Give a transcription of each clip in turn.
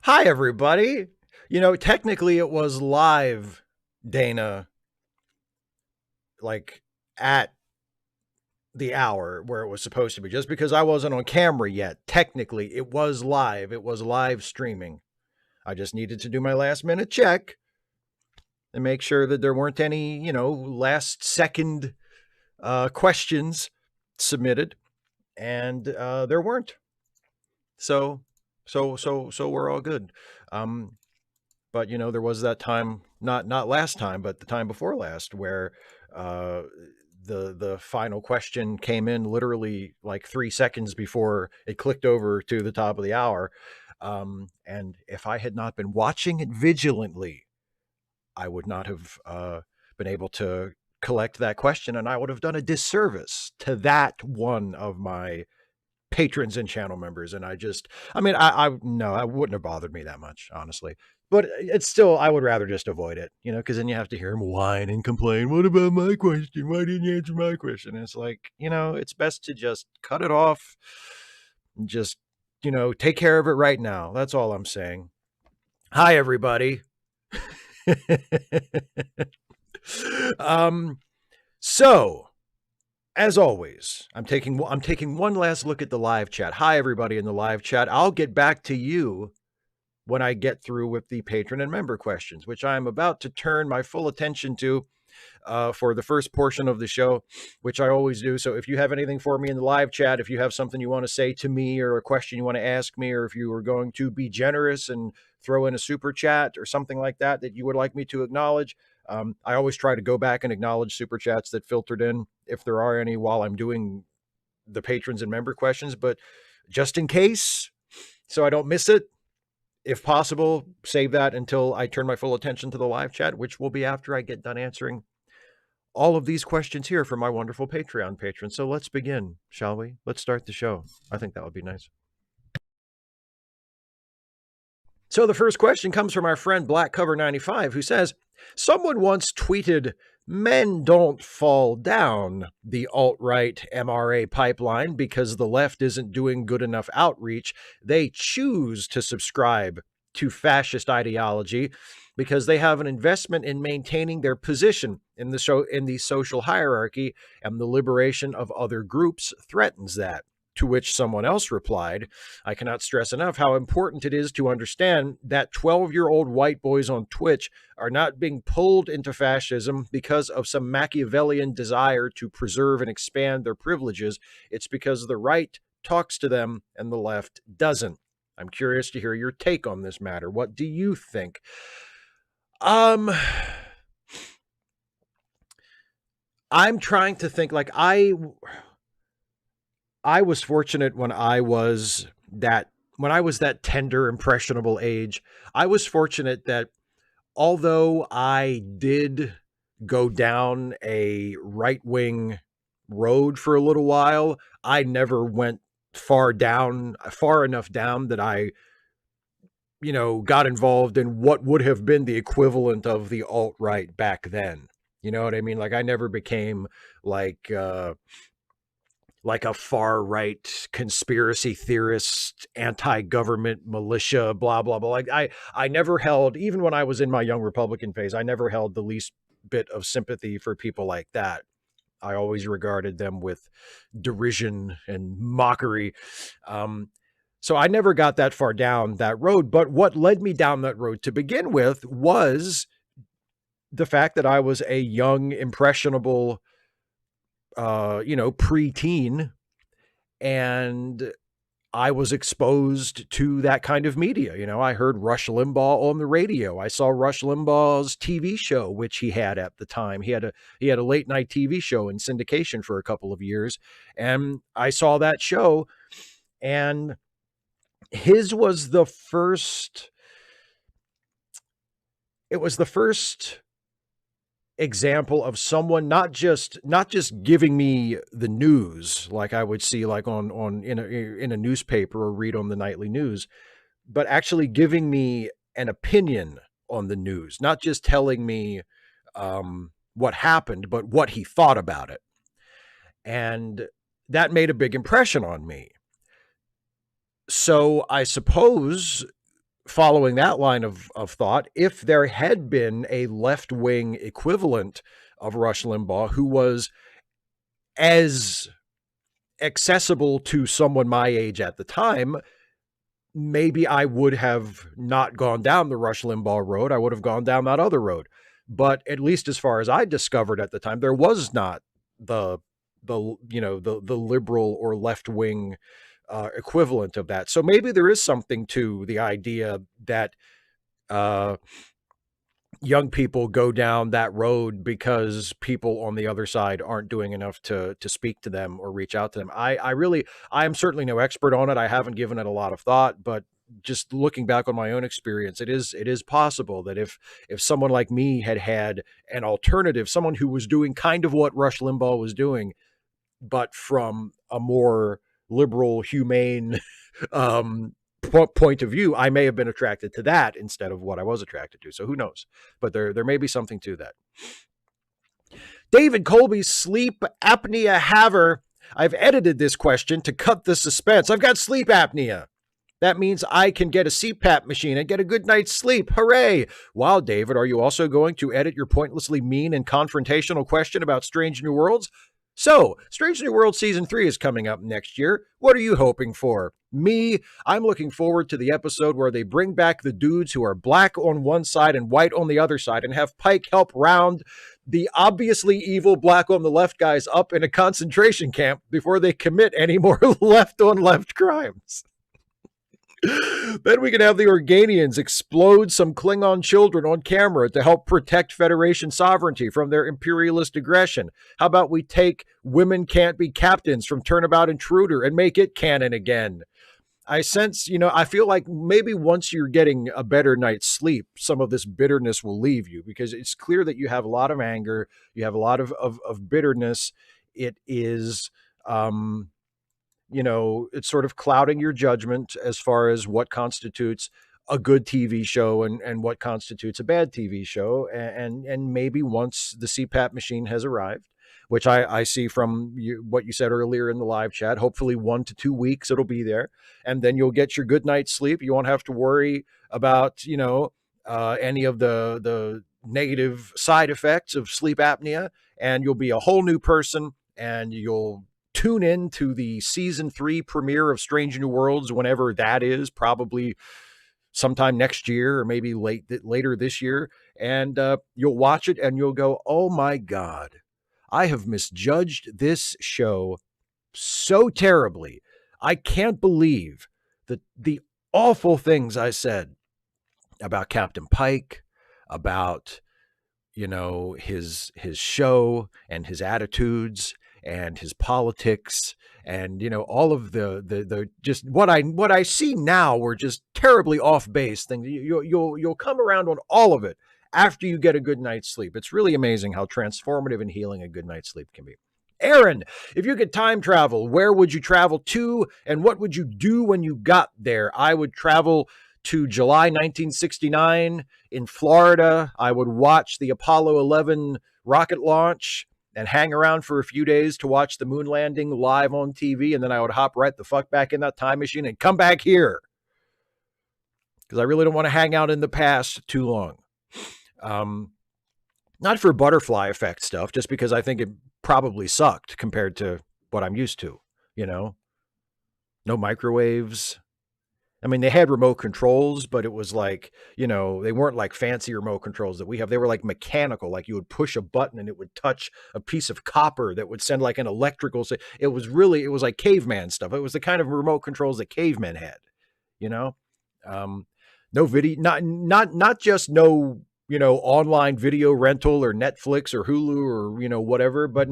Hi, everybody. Technically it was live, Dana, like at the hour where it was supposed to be. Just because I wasn't on camera yet, technically it was live. It was live streaming. I just needed to do my last minute check and make sure that there weren't any, last second questions submitted. And there weren't. So, so we're all good. Um, But there was that time, not last time, but the time before last, where uh, the final question came in literally like 3 seconds before it clicked over to the top of the hour. And if I had not been watching it vigilantly, I would not have been able to collect that question, and I would have done a disservice to that one of my patrons and channel members. And I mean, I no, I wouldn't have bothered me that much, honestly. But it's still, I would rather just avoid it, because then you have to hear him whine and complain. What about my question? Why didn't you answer my question? And it's like, it's best to just cut it off. And just, take care of it right now. That's all I'm saying. Hi, everybody. um, so as always, I'm taking one last look at the live chat. Hi, everybody in the live chat. I'll get back to you when I get through with the patron and member questions, which I'm about to turn my full attention to for the first portion of the show, which I always do. So if you have anything for me in the live chat, if you have something you want to say to me or a question you want to ask me, or if you are going to be generous and throw in a super chat or something like that you would like me to acknowledge, I always try to go back and acknowledge super chats that filtered in, if there are any, while I'm doing the patrons and member questions. But just in case, so I don't miss it, if possible, save that until I turn my full attention to the live chat, which will be after I get done answering all of these questions here from my wonderful Patreon patrons. So let's begin, shall we? Let's start the show. I think that would be nice. So the first question comes from our friend Black Cover 95, who says, someone once tweeted, men don't fall down the alt-right MRA pipeline because the left isn't doing good enough outreach. They choose to subscribe to fascist ideology because they have an investment in maintaining their position in the social hierarchy, and the liberation of other groups threatens that. To which someone else replied, I cannot stress enough how important it is to understand that 12-year-old white boys on Twitch are not being pulled into fascism because of some Machiavellian desire to preserve and expand their privileges. It's because the right talks to them and the left doesn't. I'm curious to hear your take on this matter. What do you think? I'm trying to think. Like, I was fortunate when I was that tender, impressionable age. I was fortunate that although I did go down a right-wing road for a little while, I never went far enough down that I, got involved in what would have been the equivalent of the alt-right back then. You know what I mean? Like, I never became like a far right conspiracy theorist, anti-government militia, blah, blah, blah. Like, I never held, even when I was in my young Republican phase, I never held the least bit of sympathy for people like that. I always regarded them with derision and mockery. So I never got that far down that road. But what led me down that road to begin with was the fact that I was a young, impressionable, preteen, and I was exposed to that kind of media. I heard Rush Limbaugh on the radio. I saw Rush Limbaugh's TV show, which he had at the time. He had a late night TV show in syndication for a couple of years, and I saw that show, and his was the first. It was the first example of someone not just giving me the news like I would see like on in a newspaper or read on the nightly news, but actually giving me an opinion on the news, not just telling me what happened, but what he thought about it. And that made a big impression on me. So I suppose following that line of thought, if there had been a left-wing equivalent of Rush Limbaugh who was as accessible to someone my age at the time, maybe I would have not gone down the Rush Limbaugh road. I would have gone down that other road. But at least as far as I discovered at the time, there was not the the liberal or left wing equivalent of that. So maybe there is something to the idea that uh, young people go down that road because people on the other side aren't doing enough to speak to them or reach out to them. I am certainly no expert on it. I haven't given it a lot of thought, but just looking back on my own experience, it is possible that if someone like me had an alternative, someone who was doing kind of what Rush Limbaugh was doing, but from a more liberal, humane point of view, I may have been attracted to that instead of what I was attracted to. So who knows? But there may be something to that. David Colby's sleep apnea haver. I've edited this question to cut the suspense. I've got sleep apnea. That means I can get a CPAP machine and get a good night's sleep. Hooray! Wow, David, are you also going to edit your pointlessly mean and confrontational question about Strange New Worlds? So, Strange New World Season 3 is coming up next year. What are you hoping for? Me, I'm looking forward to the episode where they bring back the dudes who are black on one side and white on the other side and have Pike help round the obviously evil black on the left guys up in a concentration camp before they commit any more left on left crimes. Then we can have the Organians explode some Klingon children on camera to help protect Federation sovereignty from their imperialist aggression. How about we take Women Can't Be Captains from Turnabout Intruder and make it canon again? I sense, I feel like maybe once you're getting a better night's sleep, some of this bitterness will leave you, because it's clear that you have a lot of anger, you have a lot of bitterness. It is, it's sort of clouding your judgment as far as what constitutes a good TV show and what constitutes a bad TV show. And maybe once the CPAP machine has arrived, which I see from what you said earlier in the live chat, hopefully 1 to 2 weeks it'll be there. And then you'll get your good night's sleep. You won't have to worry about, any of the negative side effects of sleep apnea. And you'll be a whole new person, and you'll tune in to the season 3 premiere of Strange New Worlds, whenever that is, probably sometime next year or maybe later this year. And you'll watch it and you'll go, oh my God, I have misjudged this show so terribly. I can't believe the awful things I said about Captain Pike, about, his show and his attitudes and his politics, and all of the just what I see now were just terribly off base things. You'll come around on all of it after you get a good night's sleep. It's really amazing how transformative and healing a good night's sleep can be. Aaron, if you could time travel, where would you travel to, and what would you do when you got there? I would travel to July 1969 in Florida. I would watch the Apollo 11 rocket launch and hang around for a few days to watch the moon landing live on TV. And then I would hop right the fuck back in that time machine and come back here, because I really don't want to hang out in the past too long. Not for butterfly effect stuff, just because I think it probably sucked compared to what I'm used to, no microwaves. I mean, they had remote controls, but it was like, they weren't like fancy remote controls that we have. They were like mechanical, like you would push a button and it would touch a piece of copper that would send like an electrical. It was like caveman stuff. It was the kind of remote controls that cavemen had, no video, not just no, online video rental or Netflix or Hulu or, whatever, but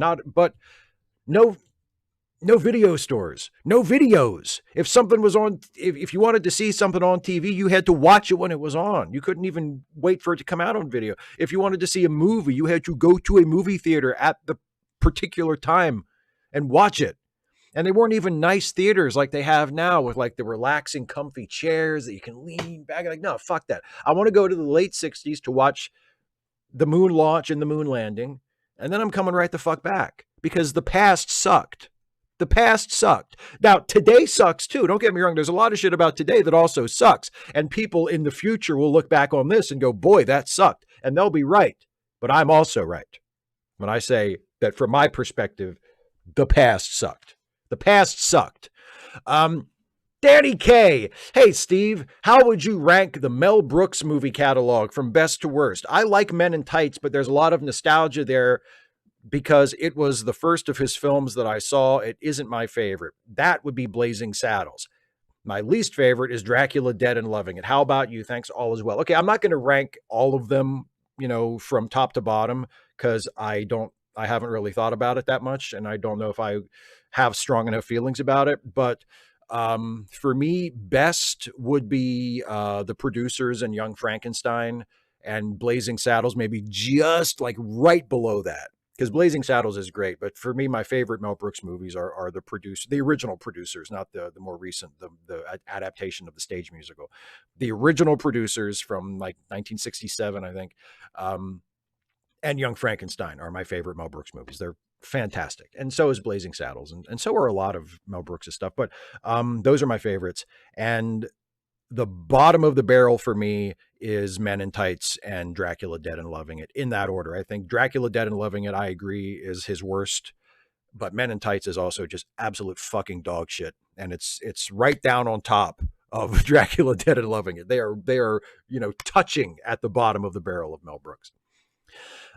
no video stores, no videos. If something was on, if you wanted to see something on TV, you had to watch it when it was on. You couldn't even wait for it to come out on video. If you wanted to see a movie, you had to go to a movie theater at the particular time and watch it. And they weren't even nice theaters like they have now, with like the relaxing, comfy chairs that you can lean back. Like, no, fuck that. I want to go to the late 60s to watch the moon launch and the moon landing. And then I'm coming right the fuck back, because the past sucked. The past sucked. Now, today sucks too. Don't get me wrong. There's a lot of shit about today that also sucks. And people in the future will look back on this and go, boy, that sucked. And they'll be right. But I'm also right when I say that from my perspective, the past sucked. The past sucked. Danny K. Hey, Steve, how would you rank the Mel Brooks movie catalog from best to worst? I like Men in Tights, but there's a lot of nostalgia there because it was the first of his films that I saw. It isn't my favorite. That would be Blazing Saddles. My least favorite is Dracula Dead and Loving It. How about you? Thanks, all as well. Okay, I'm not going to rank all of them, from top to bottom because I haven't really thought about it that much, and I don't know if I have strong enough feelings about it. But for me, best would be The Producers and Young Frankenstein, and Blazing Saddles maybe just like right below that. Because Blazing Saddles is great, but for me, my favorite Mel Brooks movies are the original Producers, not the more recent, the adaptation of the stage musical. The original Producers from like 1967, I think, and Young Frankenstein are my favorite Mel Brooks movies. They're fantastic, and so is Blazing Saddles, and so are a lot of Mel Brooks' stuff. But those are my favorites, and the bottom of the barrel for me is Men in Tights and Dracula Dead and Loving It, in that order. I think Dracula Dead and Loving It, I agree, is his worst, but Men in Tights is also just absolute fucking dog shit, and it's right down on top of Dracula Dead and Loving It. They are touching at the bottom of the barrel of Mel Brooks.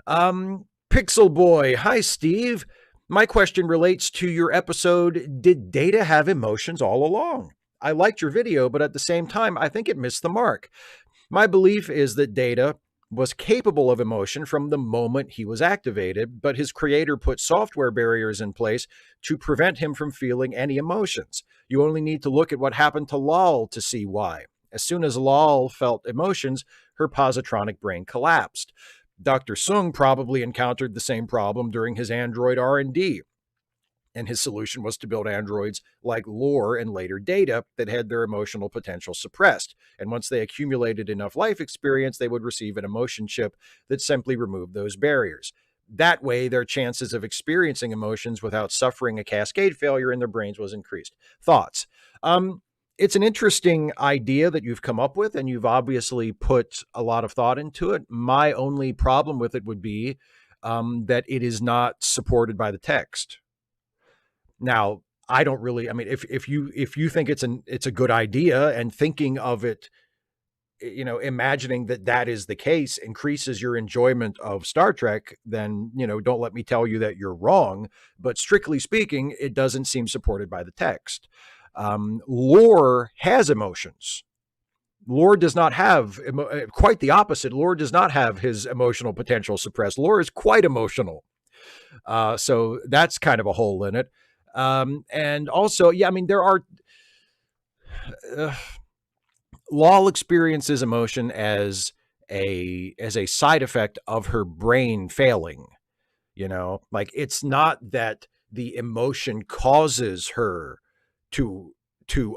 Pixel Boy, hi Steve. My question relates to your episode, Did Data Have Emotions All Along? I liked your video, but at the same time, I think it missed the mark. My belief is that Data was capable of emotion from the moment he was activated, but his creator put software barriers in place to prevent him from feeling any emotions. You only need to look at what happened to Lal to see why. As soon as Lal felt emotions, her positronic brain collapsed. Dr. Sung probably encountered the same problem during his Android R&D. And his solution was to build androids like Lore and later Data that had their emotional potential suppressed. And once they accumulated enough life experience, they would receive an emotion chip that simply removed those barriers. That way, their chances of experiencing emotions without suffering a cascade failure in their brains was increased. Thoughts? It's an interesting idea that you've come up with, and you've obviously put a lot of thought into it. My only problem with it would be that it is not supported by the text. Now, I don't really, if you think it's a good idea, and thinking of it, imagining that is the case increases your enjoyment of Star Trek, then, don't let me tell you that you're wrong. But strictly speaking, it doesn't seem supported by the text. Lore has emotions. Lore does not have, quite the opposite. Lore does not have his emotional potential suppressed. Lore is quite emotional. So that's kind of a hole in it. And also, there are, Lal experiences emotion as a side effect of her brain failing, like it's not that the emotion causes her to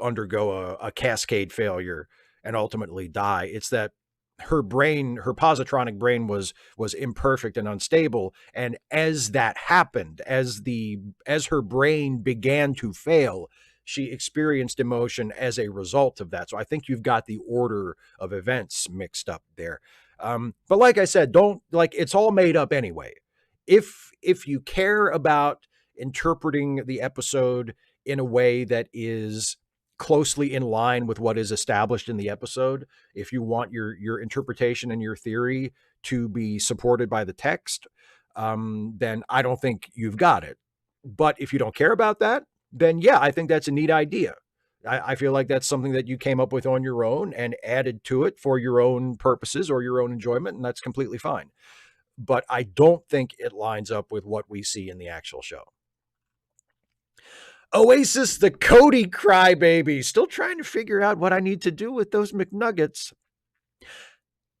undergo a cascade failure and ultimately die. It's that her positronic brain was imperfect and unstable. And as that happened, as her brain began to fail, she experienced emotion as a result of that. So I think you've got the order of events mixed up there. But like I said, it's all made up anyway. If you care about interpreting the episode in a way that is closely in line with what is established in the episode, if you want your interpretation and your theory to be supported by the text, then I don't think you've got it. But if you don't care about that, then yeah, I think that's a neat idea. I feel like that's something that you came up with on your own and added to it for your own purposes or your own enjoyment, and that's completely fine. But I don't think it lines up with what we see in the actual show. Oasis, the Cody crybaby. Still trying to figure out what I need to do with those McNuggets.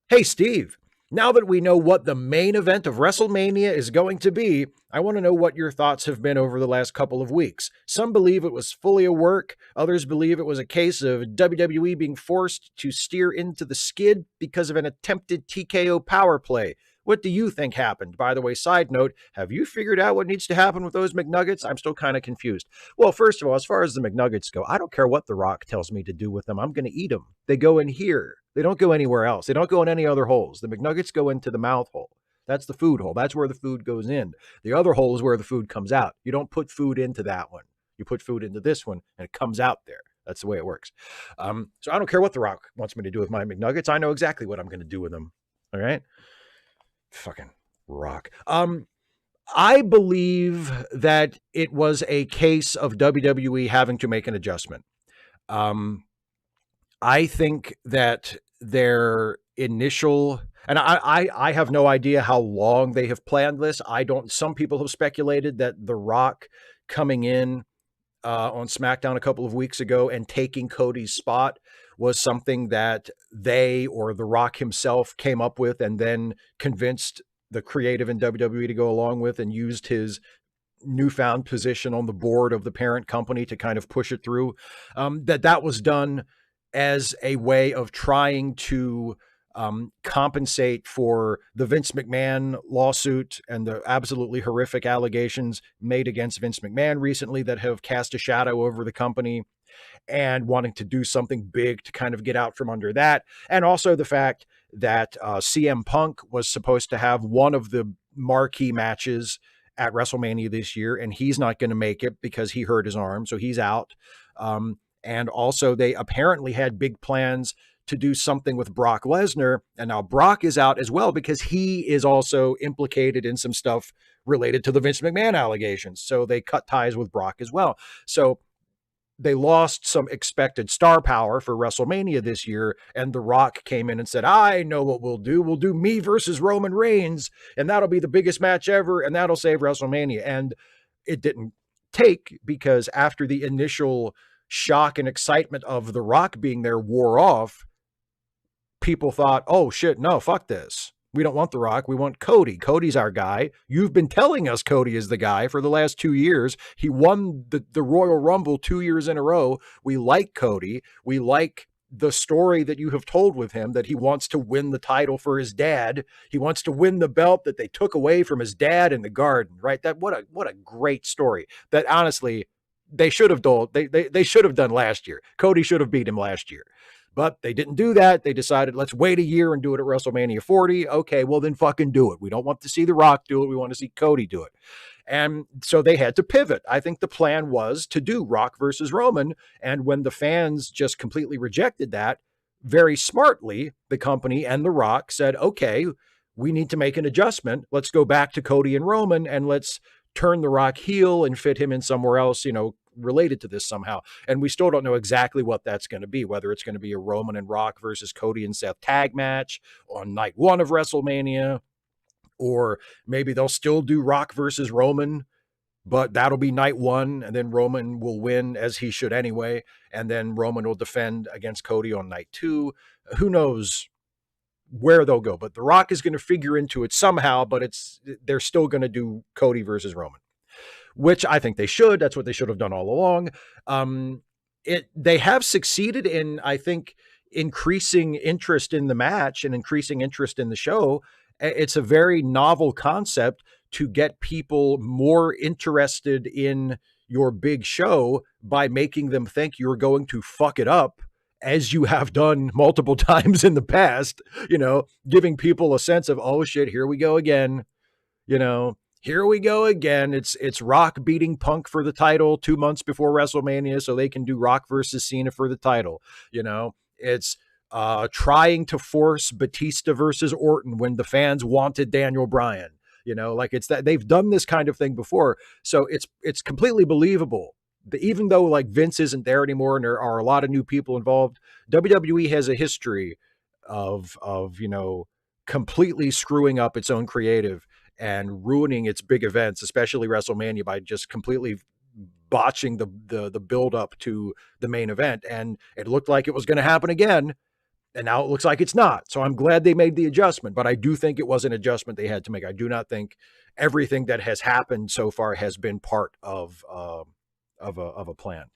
Hey, Steve, now that we know what the main event of WrestleMania is going to be, I want to know what your thoughts have been over the last couple of weeks. Some believe it was fully a work. Others believe it was a case of WWE being forced to steer into the skid because of an attempted TKO power play. What do you think happened? By the way, side note, have you figured out what needs to happen with those McNuggets? I'm still kind of confused. Well, first of all, as far as the McNuggets go, I don't care what The Rock tells me to do with them. I'm going to eat them. They go in here. They don't go anywhere else. They don't go in any other holes. The McNuggets go into the mouth hole. That's the food hole. That's where the food goes in. The other hole is where the food comes out. You don't put food into that one. You put food into this one, and it comes out there. That's the way it works. So I don't care what The Rock wants me to do with my McNuggets. I know exactly what I'm going to do with them. All right? Fucking Rock. I believe that it was a case of WWE having to make an adjustment. I think that their initial, and I have no idea how long they have planned this. Some people have speculated that The Rock coming in on SmackDown a couple of weeks ago and taking Cody's spot was something that they or The Rock himself came up with and then convinced the creative in WWE to go along with and used his newfound position on the board of the parent company to kind of push it through. That was done as a way of trying to compensate for the Vince McMahon lawsuit and the absolutely horrific allegations made against Vince McMahon recently that have cast a shadow over the company, and wanting to do something big to kind of get out from under that. And also the fact that CM Punk was supposed to have one of the marquee matches at WrestleMania this year, and he's not going to make it because he hurt his arm, so he's out. And also they apparently had big plans to do something with Brock Lesnar, and now Brock is out as well because he is also implicated in some stuff related to the Vince McMahon allegations. So they cut ties with Brock as well. So they lost some expected star power for WrestleMania this year, and The Rock came in and said, I know what we'll do. We'll do me versus Roman Reigns, and that'll be the biggest match ever, and that'll save WrestleMania. And it didn't take, because after the initial shock and excitement of The Rock being there wore off, people thought, oh shit, no, fuck this. We don't want The Rock. We want Cody. Cody's our guy. You've been telling us Cody is the guy for the last 2 years. He won the Royal Rumble 2 years in a row. We like Cody. We like the story that you have told with him, that he wants to win the title for his dad. He wants to win the belt that they took away from his dad in the garden, right? What a great story that honestly they should have done. They should have done last year. Cody should have beat him last year. But they didn't do that. They decided, let's wait a year and do it at WrestleMania 40. Okay, well then fucking do it. We don't want to see The Rock do it. We want to see Cody do it. And so they had to pivot. I think the plan was to do Rock versus Roman. And when the fans just completely rejected that, very smartly, the company and The Rock said, okay, we need to make an adjustment. Let's go back to Cody and Roman, and let's turn The Rock heel and fit him in somewhere else, related to this somehow. And we still don't know exactly what that's going to be, whether it's going to be a Roman and Rock versus Cody and Seth tag match on night 1 of WrestleMania, or maybe they'll still do Rock versus Roman, but that'll be night 1, and then Roman will win, as he should anyway, and then Roman will defend against Cody on night 2. Who knows where they'll go, but The Rock is going to figure into it somehow, but they're still going to do Cody versus Roman, which I think they should. That's what they should have done all along. They have succeeded in, I think, increasing interest in the match and increasing interest in the show. It's a very novel concept to get people more interested in your big show by making them think you're going to fuck it up, as you have done multiple times in the past, giving people a sense of, oh shit, here we go again. Here we go again. It's Rock beating Punk for the title 2 months before WrestleMania so they can do Rock versus Cena for the title. It's trying to force Batista versus Orton when the fans wanted Daniel Bryan. It's that they've done this kind of thing before. So it's completely believable. Even though like Vince isn't there anymore and there are a lot of new people involved, WWE has a history of completely screwing up its own creative and ruining its big events, especially WrestleMania, by just completely botching the build up to the main event. And it looked like it was going to happen again, and now it looks like it's not. So I'm glad they made the adjustment, but I do think it was an adjustment they had to make. I do not think everything that has happened so far has been part of a plan.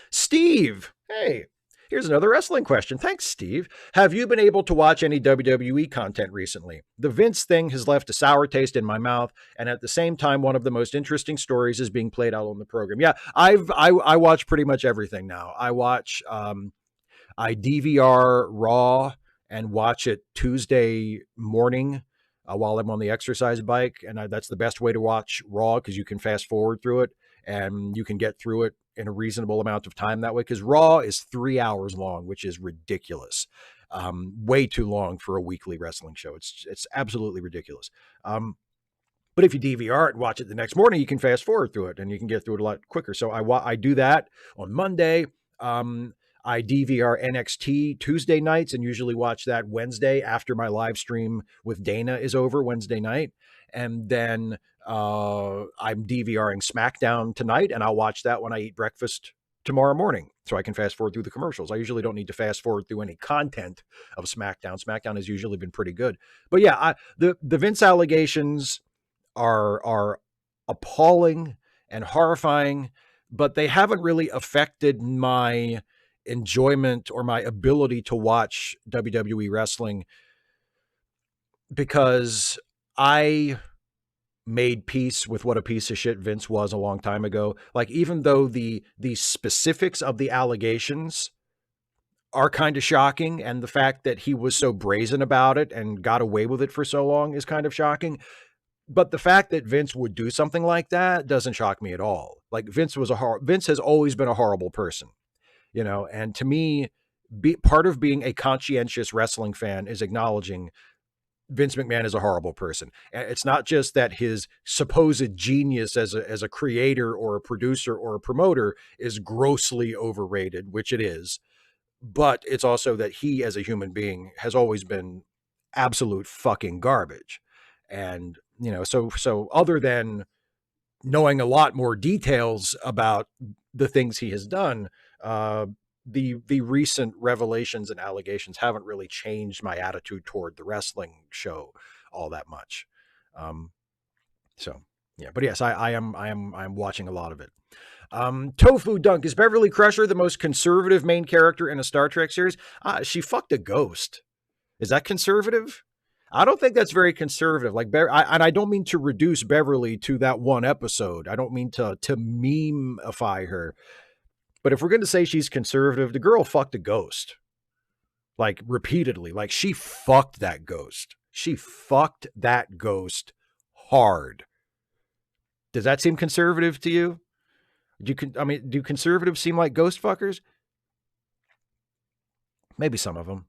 Steve, hey, Here's another wrestling question. Thanks, Steve. Have you been able to watch any WWE content recently? The Vince thing has left a sour taste in my mouth, and at the same time, one of the most interesting stories is being played out on the program. Yeah, I watch pretty much everything now. I DVR Raw and watch it Tuesday morning while I'm on the exercise bike. And that's the best way to watch Raw because you can fast forward through it and you can get through it in a reasonable amount of time that way. Because Raw is 3 hours long, which is ridiculous. Way too long for a weekly wrestling show. It's absolutely ridiculous. But if you DVR it and watch it the next morning, you can fast forward through it and you can get through it a lot quicker. So I do that on Monday. I DVR NXT Tuesday nights and usually watch that Wednesday after my live stream with Dana is over Wednesday night. And then I'm DVRing SmackDown tonight, and I'll watch that when I eat breakfast tomorrow morning so I can fast forward through the commercials. I usually don't need to fast forward through any content of SmackDown. SmackDown has usually been pretty good. But yeah, the Vince allegations are appalling and horrifying, but they haven't really affected my enjoyment or my ability to watch WWE wrestling because I made peace with what a piece of shit Vince was a long time ago. Like, even though the specifics of the allegations are kind of shocking, and the fact that he was so brazen about it and got away with it for so long is kind of shocking. But the fact that Vince would do something like that doesn't shock me at all. Like, Vince has always been a horrible person, you know, and to me, part of being a conscientious wrestling fan is acknowledging Vince McMahon is a horrible person. And it's not just that his supposed genius as a creator or a producer or a promoter is grossly overrated, which it is, but it's also that he as a human being has always been absolute fucking garbage. And, you know, so other than knowing a lot more details about the things he has done, the recent revelations and allegations haven't really changed my attitude toward the wrestling show all that much. So yeah, but yes, I'm watching a lot of it. Tofu Dunk, is Beverly Crusher the most conservative main character in a Star Trek series? She fucked a ghost. Is that conservative? I don't think that's very conservative. Like, and I don't mean to reduce Beverly to that one episode. I don't mean to meme-ify her. But if we're going to say she's conservative, the girl fucked a ghost. Like, repeatedly. Like, she fucked that ghost. She fucked that ghost hard. Does that seem conservative to you? Do conservatives seem like ghost fuckers? Maybe some of them.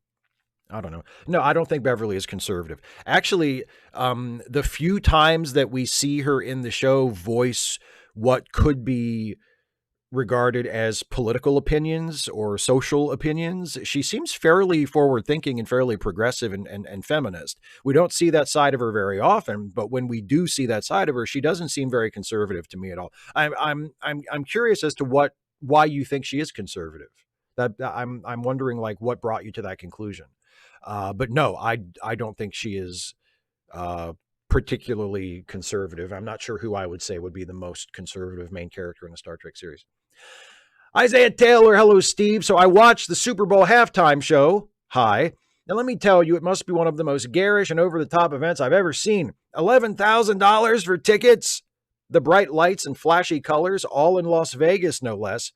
I don't know. No, I don't think Beverly is conservative. Actually, the few times that we see her in the show voice what could be regarded as political opinions or social opinions, she seems fairly forward-thinking and fairly progressive and feminist. We don't see that side of her very often, but when we do see that side of her, she doesn't seem very conservative to me at all. I'm curious as to why you think she is conservative. I'm wondering, like, what brought you to that conclusion. But no, I don't think she is particularly conservative. I'm not sure who I would say would be the most conservative main character in a Star Trek series. Isaiah Taylor, hello, Steve. So I watched the Super Bowl halftime show. Hi. Now, let me tell you, it must be one of the most garish and over-the-top events I've ever seen. $11,000 for tickets. The bright lights and flashy colors, all in Las Vegas, no less.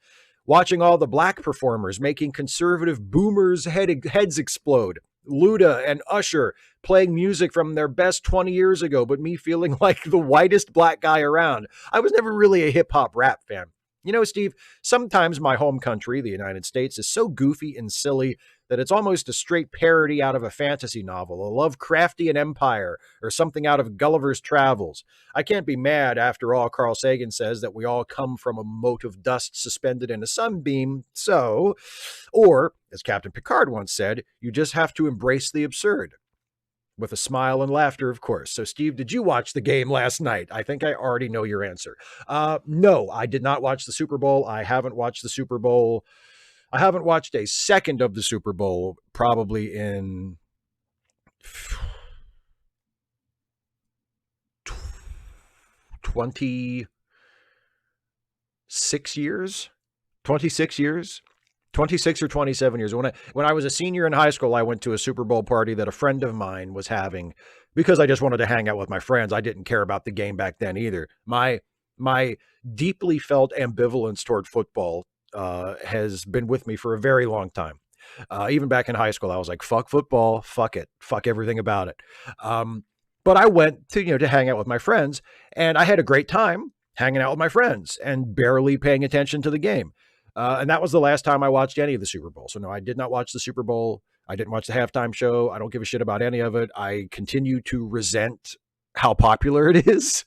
Watching all the black performers making conservative boomers' heads explode. Luda and Usher playing music from their best 20 years ago, but me feeling like the whitest black guy around. I was never really a hip-hop rap fan. You know, Steve, sometimes my home country, the United States, is so goofy and silly that it's almost a straight parody out of a fantasy novel, a Lovecraftian empire, or something out of Gulliver's Travels. I can't be mad, after all. Carl Sagan says that we all come from a mote of dust suspended in a sunbeam, so, or, as Captain Picard once said, you just have to embrace the absurd. With a smile and laughter, of course. So, Steve, did you watch the game last night? I think I already know your answer. No, I did not watch the Super Bowl. I haven't watched the Super Bowl. I haven't watched a second of the Super Bowl probably in 26 years. 26 years. 26 or 27 years. When I was a senior in high school, I went to a Super Bowl party that a friend of mine was having because I just wanted to hang out with my friends. I didn't care about the game back then either. My deeply felt ambivalence toward football has been with me for a very long time. Even back in high school, I was like, fuck football, fuck it, fuck everything about it. But I went to, to hang out with my friends, and I had a great time hanging out with my friends and barely paying attention to the game. And that was the last time I watched any of the Super Bowl. So no, I did not watch the Super Bowl. I didn't watch the halftime show. I don't give a shit about any of it. I continue to resent how popular it is,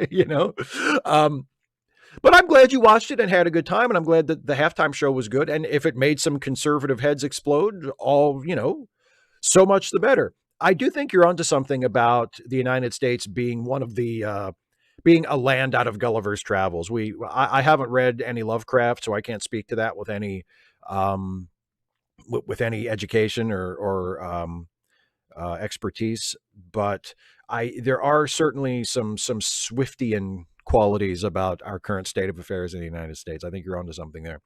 you know? But I'm glad you watched it and had a good time. And I'm glad that the halftime show was good. And if it made some conservative heads explode, so much the better. I do think you're onto something about the United States being one of the, being a land out of Gulliver's Travels. I haven't read any Lovecraft, so I can't speak to that with any, with any education or expertise. But there are certainly some Swiftian qualities about our current state of affairs in the United States. I think you're onto something there.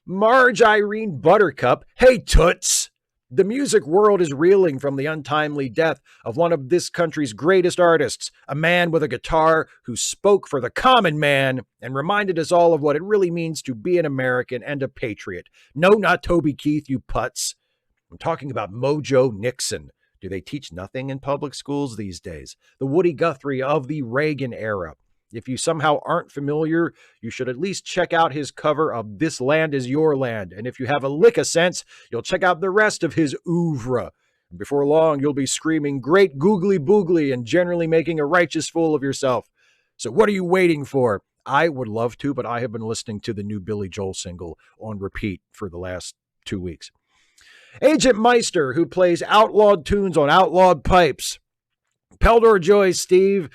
Marge Irene Buttercup. Hey, Toots. The music world is reeling from the untimely death of one of this country's greatest artists, a man with a guitar who spoke for the common man and reminded us all of what it really means to be an American and a patriot. No, not Toby Keith, you putz. I'm talking about Mojo Nixon. Do they teach nothing in public schools these days? The Woody Guthrie of the Reagan era. If you somehow aren't familiar, you should at least check out his cover of This Land Is Your Land. And if you have a lick of sense, you'll check out the rest of his oeuvre. And before long, you'll be screaming great googly boogly and generally making a righteous fool of yourself. So what are you waiting for? I would love to, but I have been listening to the new Billy Joel single on repeat for the last 2 weeks. Agent Meister, who plays outlawed tunes on outlawed pipes. Peldor Joy, Steve.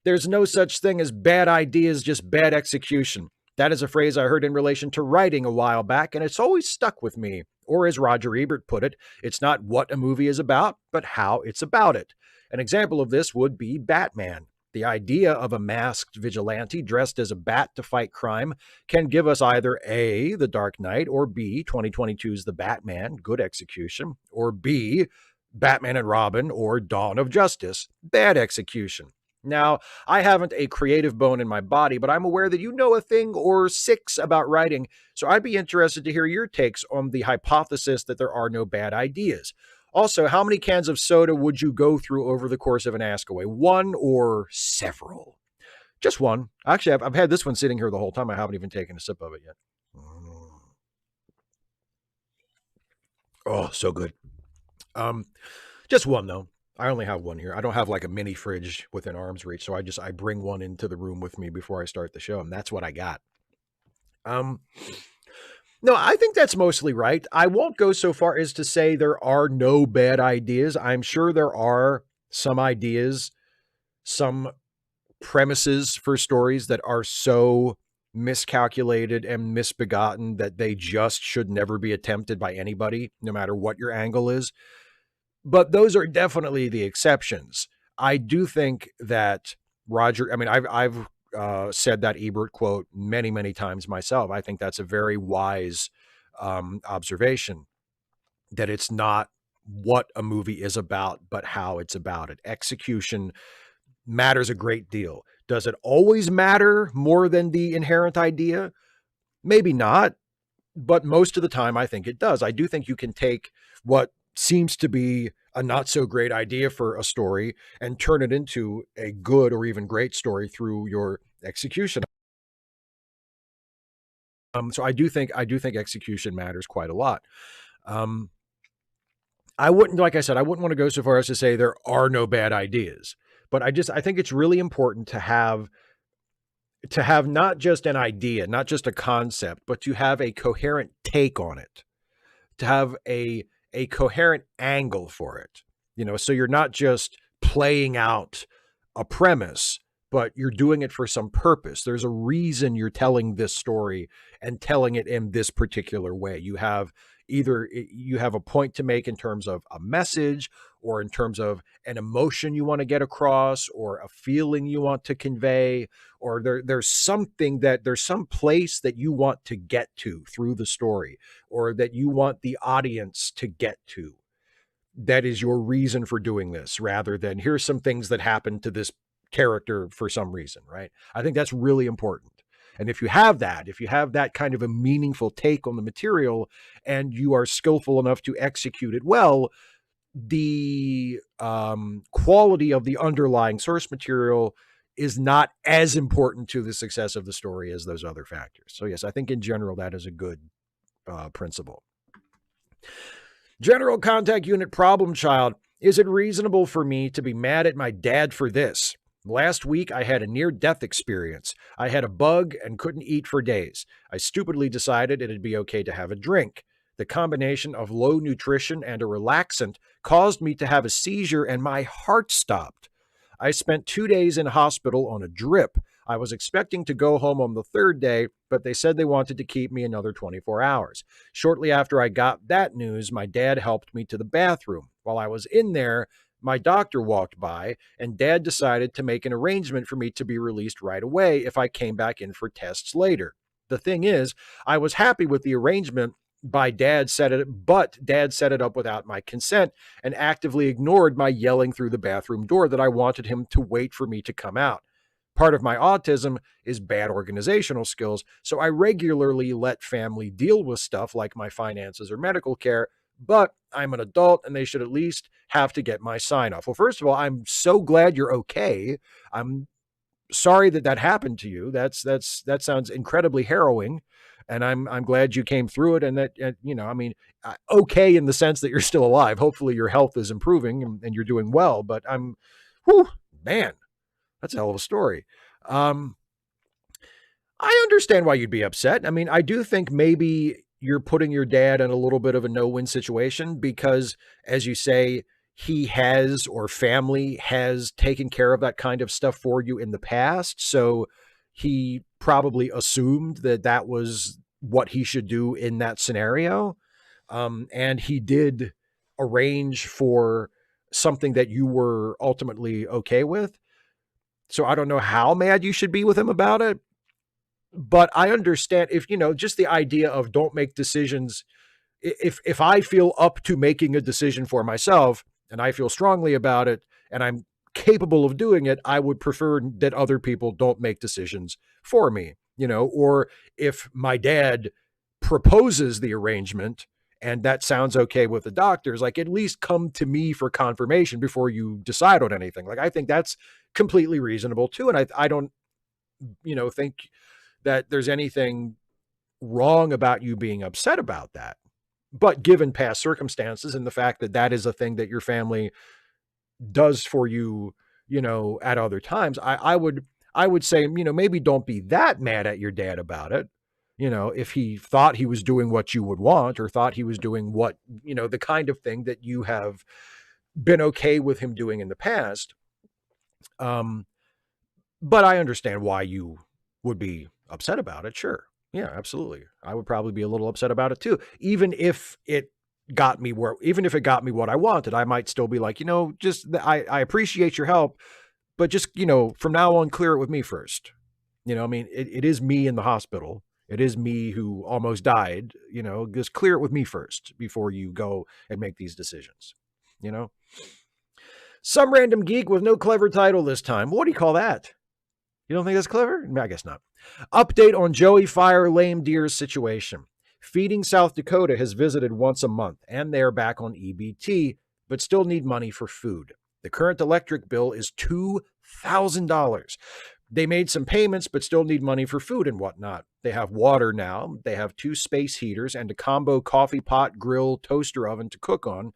There's no such thing as bad ideas, just bad execution. That is a phrase I heard in relation to writing a while back, and it's always stuck with me. Or as Roger Ebert put it, it's not what a movie is about, but how it's about it. An example of this would be Batman. The idea of a masked vigilante dressed as a bat to fight crime can give us either A, The Dark Knight, or B, 2022's The Batman, good execution, or B, Batman and Robin, or Dawn of Justice, bad execution. Now, I haven't a creative bone in my body, but I'm aware that you know a thing or six about writing, so I'd be interested to hear your takes on the hypothesis that there are no bad ideas. Also, how many cans of soda would you go through over the course of an Ask Away? One or several? Just one. Actually, I've had this one sitting here the whole time. I haven't even taken a sip of it yet. Oh, so good. Just one, though. I only have one here. I don't have like a mini fridge within arm's reach, so I bring one into the room with me before I start the show, and that's what I got. No, I think that's mostly right. I won't go so far as to say there are no bad ideas. I'm sure there are some ideas, some premises for stories that are so miscalculated and misbegotten that they just should never be attempted by anybody, no matter what your angle is. But those are definitely the exceptions. I do think that I've said that Ebert quote many, many times myself. I think that's a very wise observation, that it's not what a movie is about, but how it's about it. Execution matters a great deal. Does it always matter more than the inherent idea? Maybe not, but most of the time I think it does. I do think you can take what seems to be a not so great idea for a story and turn it into a good or even great story through your execution. So I do think execution matters quite a lot. I wouldn't, like I said, I wouldn't want to go so far as to say there are no bad ideas, but I think it's really important to have not just an idea, not just a concept, but to have a coherent take on it, to have a coherent angle for it, so you're not just playing out a premise, but you're doing it for some purpose. There's a reason you're telling this story and telling it in this particular way. You have a point to make in terms of a message, or in terms of an emotion you want to get across, or a feeling you want to convey, or there's some place that you want to get to through the story, or that you want the audience to get to. That is your reason for doing this, rather than here's some things that happened to this character for some reason, right? I think that's really important. And if you have that kind of a meaningful take on the material, and you are skillful enough to execute it well, the quality of the underlying source material is not as important to the success of the story as those other factors. So yes, I think in general that is a good principle. General Contact Unit Problem Child. Is it reasonable for me to be mad at my dad for this? Last week, I had a near-death experience. I had a bug and couldn't eat for days. I stupidly decided it'd be okay to have a drink. The combination of low nutrition and a relaxant caused me to have a seizure and my heart stopped. I spent 2 days in hospital on a drip. I was expecting to go home on the third day, but they said they wanted to keep me another 24 hours. Shortly after I got that news, my dad helped me to the bathroom. While I was in there, my doctor walked by, and Dad decided to make an arrangement for me to be released right away if I came back in for tests later. The thing is, I was happy with the arrangement, but Dad set it up without my consent and actively ignored my yelling through the bathroom door that I wanted him to wait for me to come out. Part of my autism is bad organizational skills, so I regularly let family deal with stuff like my finances or medical care, but I'm an adult and they should at least have to get my sign off. Well, first of all, I'm so glad you're okay. I'm sorry that happened to you. That sounds incredibly harrowing. And I'm glad you came through it, and that, okay in the sense that you're still alive. Hopefully your health is improving and you're doing well, but man, that's a hell of a story. I understand why you'd be upset. I mean, I do think maybe you're putting your dad in a little bit of a no-win situation because, as you say, he has, or family has, taken care of that kind of stuff for you in the past. So he probably assumed that was what he should do in that scenario. And he did arrange for something that you were ultimately okay with. So I don't know how mad you should be with him about it, but I understand if, just the idea of don't make decisions. If I feel up to making a decision for myself and I feel strongly about it and I'm capable of doing it, I would prefer that other people don't make decisions for me, or if my dad proposes the arrangement and that sounds okay with the doctors, like, at least come to me for confirmation before you decide on anything. Like, I think that's completely reasonable too. And I don't, think that there's anything wrong about you being upset about that. But given past circumstances and the fact that that is a thing that your family does for you, at other times, I would say, maybe don't be that mad at your dad about it. If he thought he was doing what you would want, or thought he was doing what, the kind of thing that you have been okay with him doing in the past. But I understand why you would be upset about it. Sure. Yeah, absolutely. I would probably be a little upset about it too. Even if it got me what I wanted, I might still be like, I appreciate your help, but just, from now on, clear it with me first. It is me in the hospital. It is me who almost died, just clear it with me first before you go and make these decisions, Some random geek with no clever title this time. What do you call that? You don't think that's clever? I guess not. Update on Joey Fire Lame Deer's situation. Feeding South Dakota has visited once a month, and they are back on EBT, but still need money for food. The current electric bill is $2,000. They made some payments, but still need money for food and whatnot. They have water now. They have 2 space heaters and a combo coffee pot, grill, toaster oven to cook on.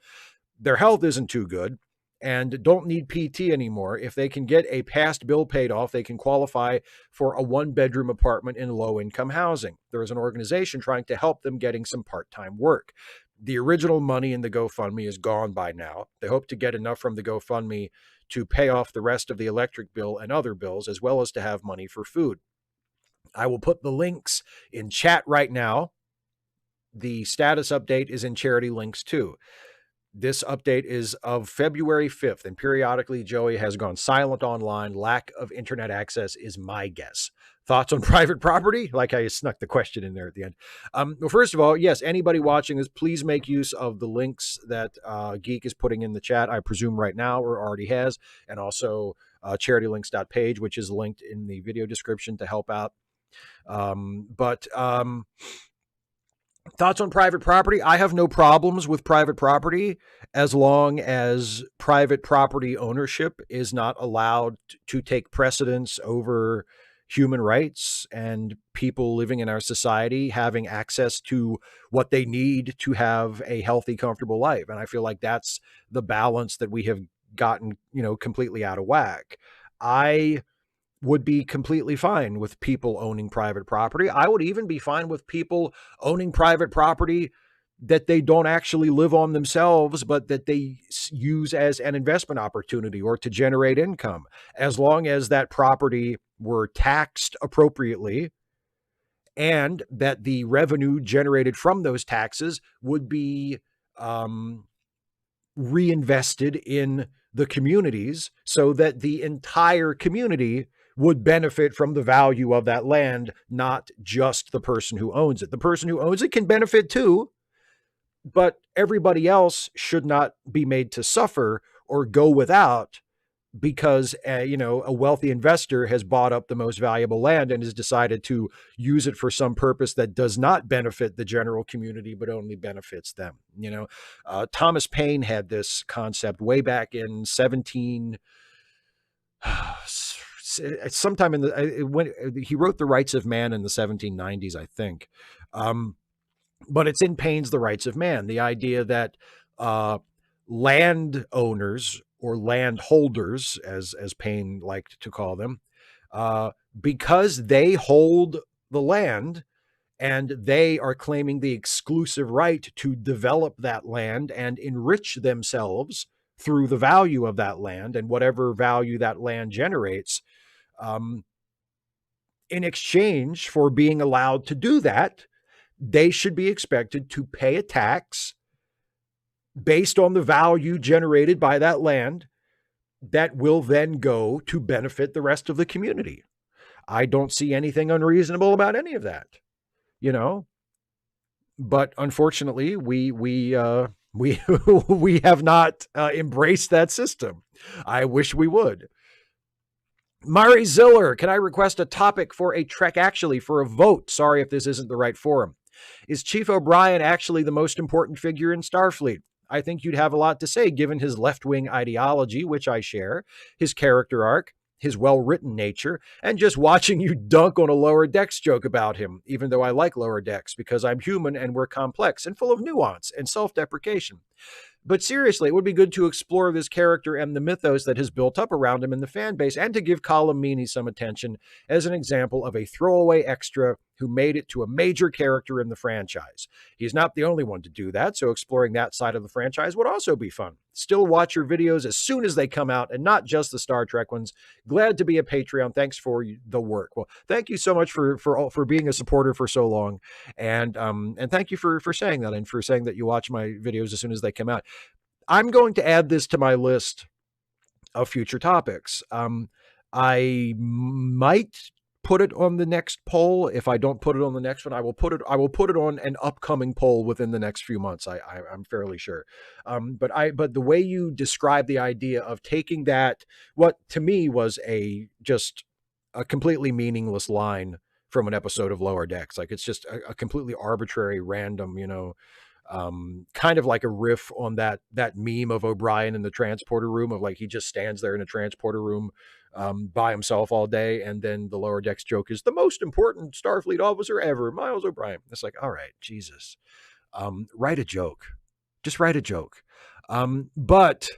Their health isn't too good and don't need PT anymore. If they can get a past bill paid off, they can qualify for a 1-bedroom apartment in low-income housing. There is an organization trying to help them getting some part-time work. The original money in the GoFundMe is gone by now. They hope to get enough from the GoFundMe to pay off the rest of the electric bill and other bills, as well as to have money for food. I will put the links in chat right now. The status update is in charity links too. This update is of February 5th, and periodically Joey has gone silent online. Lack of internet access is my guess. Thoughts on private property? Like how you snuck the question in there at the end. Well, first of all, yes, anybody watching this, please make use of the links that Geek is putting in the chat, I presume right now or already has, and also charitylinks.page, which is linked in the video description to help out. But thoughts on private property? I have no problems with private property as long as private property ownership is not allowed to take precedence over human rights and people living in our society having access to what they need to have a healthy, comfortable life. And I feel like that's the balance that we have gotten, completely out of whack. I would be completely fine with people owning private property. I would even be fine with people owning private property that they don't actually live on themselves, but that they use as an investment opportunity or to generate income, as long as that property were taxed appropriately and that the revenue generated from those taxes would be reinvested in the communities so that the entire community would benefit from the value of that land, not just the person who owns it. The person who owns it can benefit too, but everybody else should not be made to suffer or go without because, a wealthy investor has bought up the most valuable land and has decided to use it for some purpose that does not benefit the general community, but only benefits them. Thomas Paine had this concept way back in sometime in when he wrote The Rights of Man in the 1790s, I think. But it's in Paine's The Rights of Man, the idea that landowners or landholders, as Paine liked to call them, because they hold the land and they are claiming the exclusive right to develop that land and enrich themselves through the value of that land and whatever value that land generates, in exchange for being allowed to do that, they should be expected to pay a tax based on the value generated by that land that will then go to benefit the rest of the community. I don't see anything unreasonable about any of that, but unfortunately we we have not embraced that system. I wish we would. Mari Ziller, can I request a topic for a Trek Actually for a vote? Sorry if this isn't the right forum. Is Chief O'Brien actually the most important figure in Starfleet? I think you'd have a lot to say given his left-wing ideology, which I share, his character arc, his well-written nature, and just watching you dunk on a Lower Decks joke about him, even though I like Lower Decks because I'm human and we're complex and full of nuance and self-deprecation. But seriously, it would be good to explore this character and the mythos that has built up around him in the fan base, and to give Colm Meaney some attention as an example of a throwaway extra who made it to a major character in the franchise. He's not the only one to do that, so exploring that side of the franchise would also be fun. Still watch your videos as soon as they come out, and not just the Star Trek ones. Glad to be a Patreon. Thanks for the work. Well, thank you so much for being a supporter for so long, and thank you for saying that, and for saying that you watch my videos as soon as they come out. I'm going to add this to my list of future topics. I might put it on the next poll. If I don't put it on the next one, I will put it on an upcoming poll within the next few months. I'm fairly sure. But the way you describe the idea of taking that, what to me was just a completely meaningless line from an episode of Lower Decks. Like, it's just a completely arbitrary, random, kind of like a riff on that meme of O'Brien in the transporter room, of like he just stands there in a transporter room by himself all day, and then the Lower Decks joke is the most important Starfleet officer ever, Miles O'Brien. It's like, all right, Jesus, write a joke, just write a joke. But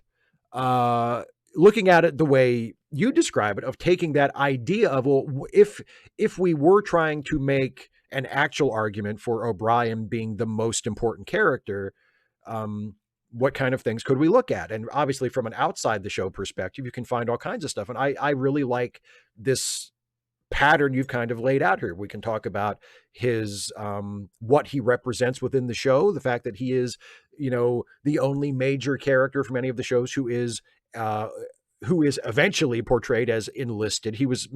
looking at it the way you describe it, of taking that idea of, well, if we were trying to make an actual argument for O'Brien being the most important character, what kind of things could we look at? And obviously from an outside the show perspective, you can find all kinds of stuff. And I really like this pattern you've kind of laid out here. We can talk about his what he represents within the show, the fact that he is, the only major character from any of the shows who is eventually portrayed as enlisted. He was,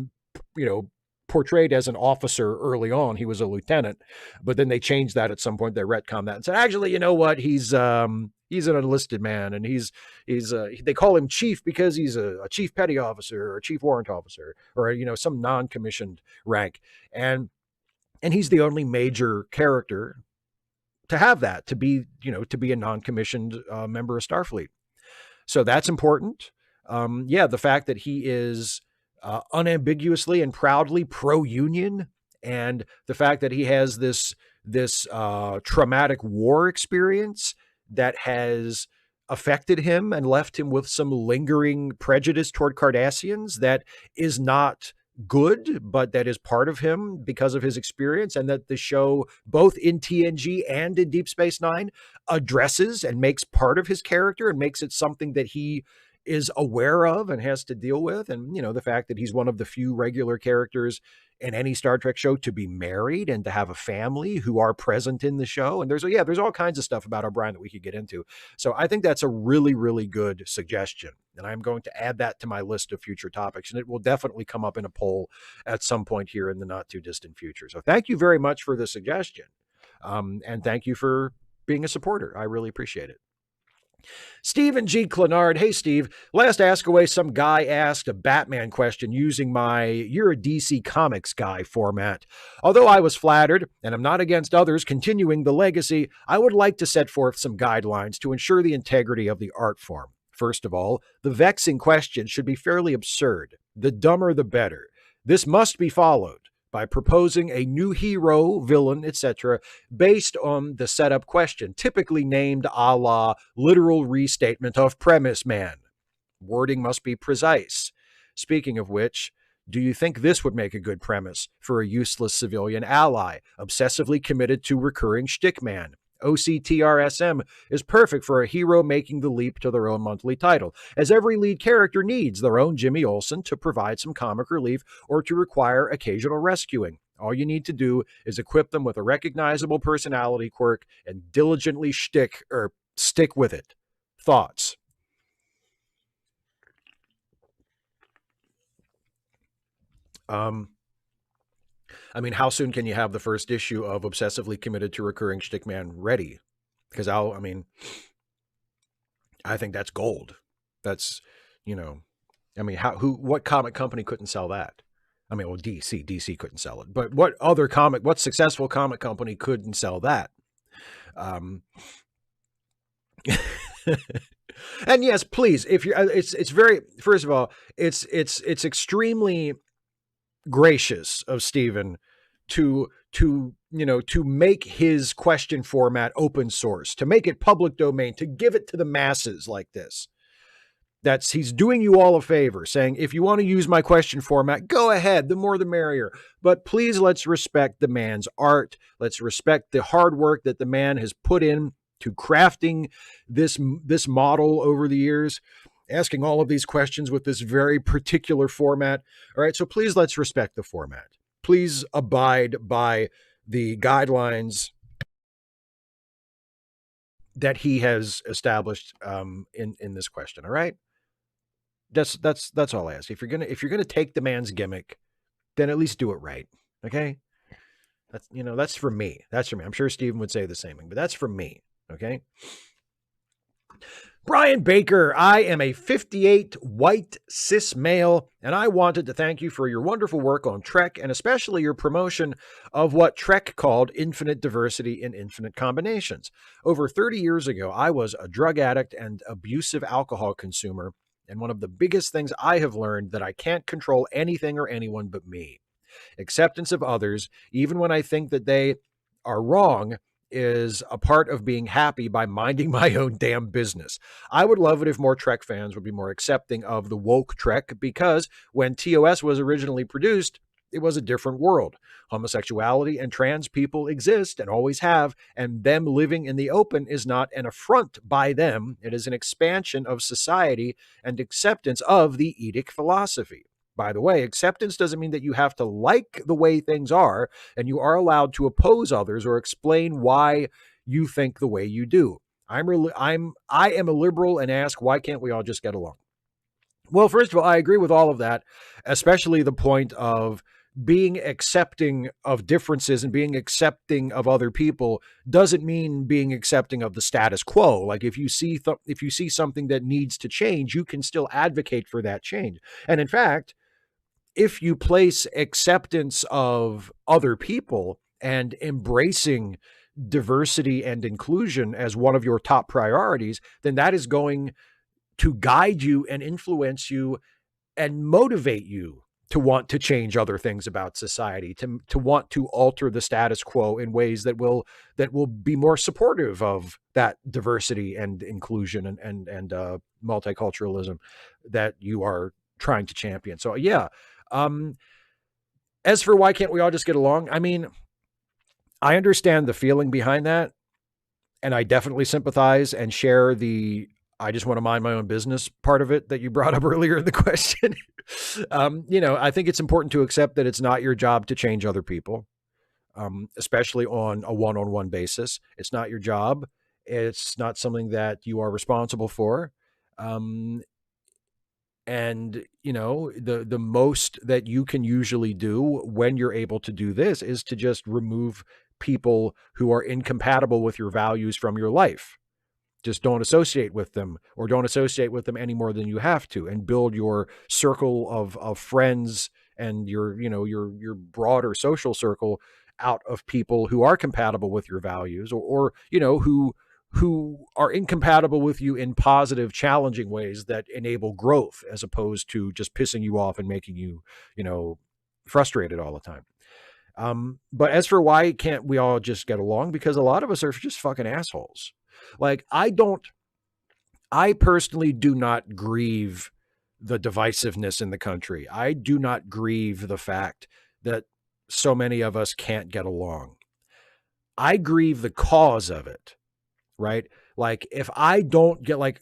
portrayed as an officer early on. He was a lieutenant, but then they changed that at some point. They retconned that and said, actually, you know what? He's an enlisted man, and he's they call him chief because he's a chief petty officer or a chief warrant officer or, some non-commissioned rank. And he's the only major character to have that, to be a non-commissioned member of Starfleet. So that's important. The fact that he is unambiguously and proudly pro-union, and the fact that he has this traumatic war experience that has affected him and left him with some lingering prejudice toward Cardassians that is not good, but that is part of him because of his experience, and that the show, both in TNG and in Deep Space Nine, addresses and makes part of his character and makes it something that he is aware of and has to deal with. And, the fact that he's one of the few regular characters in any Star Trek show to be married and to have a family who are present in the show. And there's all kinds of stuff about O'Brien that we could get into. So I think that's a really, really good suggestion. And I'm going to add that to my list of future topics, and it will definitely come up in a poll at some point here in the not too distant future. So thank you very much for the suggestion. And thank you for being a supporter. I really appreciate it. Stephen G. Clenard. Hey, Steve. Last Ask Away, some guy asked a Batman question using my "You're a DC Comics guy" format. Although I was flattered, and I'm not against others continuing the legacy, I would like to set forth some guidelines to ensure the integrity of the art form. First of all, the vexing question should be fairly absurd. The dumber, the better. This must be followed by proposing a new hero, villain, etc., based on the setup question, typically named a la literal restatement of premise man. Wording must be precise. Speaking of which, do you think this would make a good premise for a useless civilian ally, obsessively committed to recurring shtick man? OCTRSM is perfect for a hero making the leap to their own monthly title, as every lead character needs their own Jimmy Olsen to provide some comic relief or to require occasional rescuing. All you need to do is equip them with a recognizable personality quirk and diligently stick with it. Thoughts? How soon can you have the first issue of Obsessively Committed to Recurring Shtickman ready? Because I think that's gold. That's, what comic company couldn't sell that? DC couldn't sell it, but what successful comic company couldn't sell that? And yes, please, if you're, it's very, first of all, it's extremely gracious of Stephen to make his question format open source, to make it public domain, to give it to the masses like this. He's doing you all a favor, saying, if you want to use my question format, go ahead, the more the merrier. But please, let's respect the man's art. Let's respect the hard work that the man has put in to crafting this model over the years, asking all of these questions with this very particular format. All right, so please, let's respect the format. Please abide by the guidelines that he has established in this question. All right, that's all I ask. If you're gonna take the man's gimmick, then at least do it right. Okay, that's for me. That's for me. I'm sure Stephen would say the same thing, but that's for me. Okay. Brian Baker, I am a 58 white cis male, and I wanted to thank you for your wonderful work on Trek, and especially your promotion of what Trek called infinite diversity in infinite combinations. Over 30 years ago, I was a drug addict and abusive alcohol consumer, and one of the biggest things I have learned that I can't control anything or anyone but me. Acceptance of others, even when I think that they are wrong, is a part of being happy by minding my own damn business. I would love it if more Trek fans would be more accepting of the woke Trek, because when TOS was originally produced, it was a different world. Homosexuality and trans people exist and always have, and them living in the open is not an affront by them. It is an expansion of society and acceptance of the Edic philosophy. By the way, acceptance doesn't mean that you have to like the way things are, and you are allowed to oppose others or explain why you think the way you do. I am a liberal and ask, why can't we all just get along? Well, first of all, I agree with all of that, especially the point of being accepting of differences and being accepting of other people doesn't mean being accepting of the status quo. Like if you see something that needs to change, you can still advocate for that change. And in fact, if you place acceptance of other people and embracing diversity and inclusion as one of your top priorities, then that is going to guide you and influence you and motivate you to want to change other things about society, to want to alter the status quo in ways that will be more supportive of that diversity and inclusion and multiculturalism that you are trying to champion. So yeah. As for why can't we all just get along? I mean, I understand the feeling behind that, and I definitely sympathize and share the I just want to mind my own business part of it that you brought up earlier in the question. I think it's important to accept that it's not your job to change other people, especially on a one-on-one basis. It's not your job. It's not something that you are responsible for. And, the most that you can usually do when you're able to do this is to just remove people who are incompatible with your values from your life. Just don't associate with them, or don't associate with them any more than you have to, and build your circle of friends and your broader social circle out of people who are compatible with your values, or who are incompatible with you in positive, challenging ways that enable growth, as opposed to just pissing you off and making you, frustrated all the time. But as for why can't we all just get along? Because a lot of us are just fucking assholes. Like, I personally do not grieve the divisiveness in the country. I do not grieve the fact that so many of us can't get along. I grieve the cause of it, right? Like, if I don't get, like,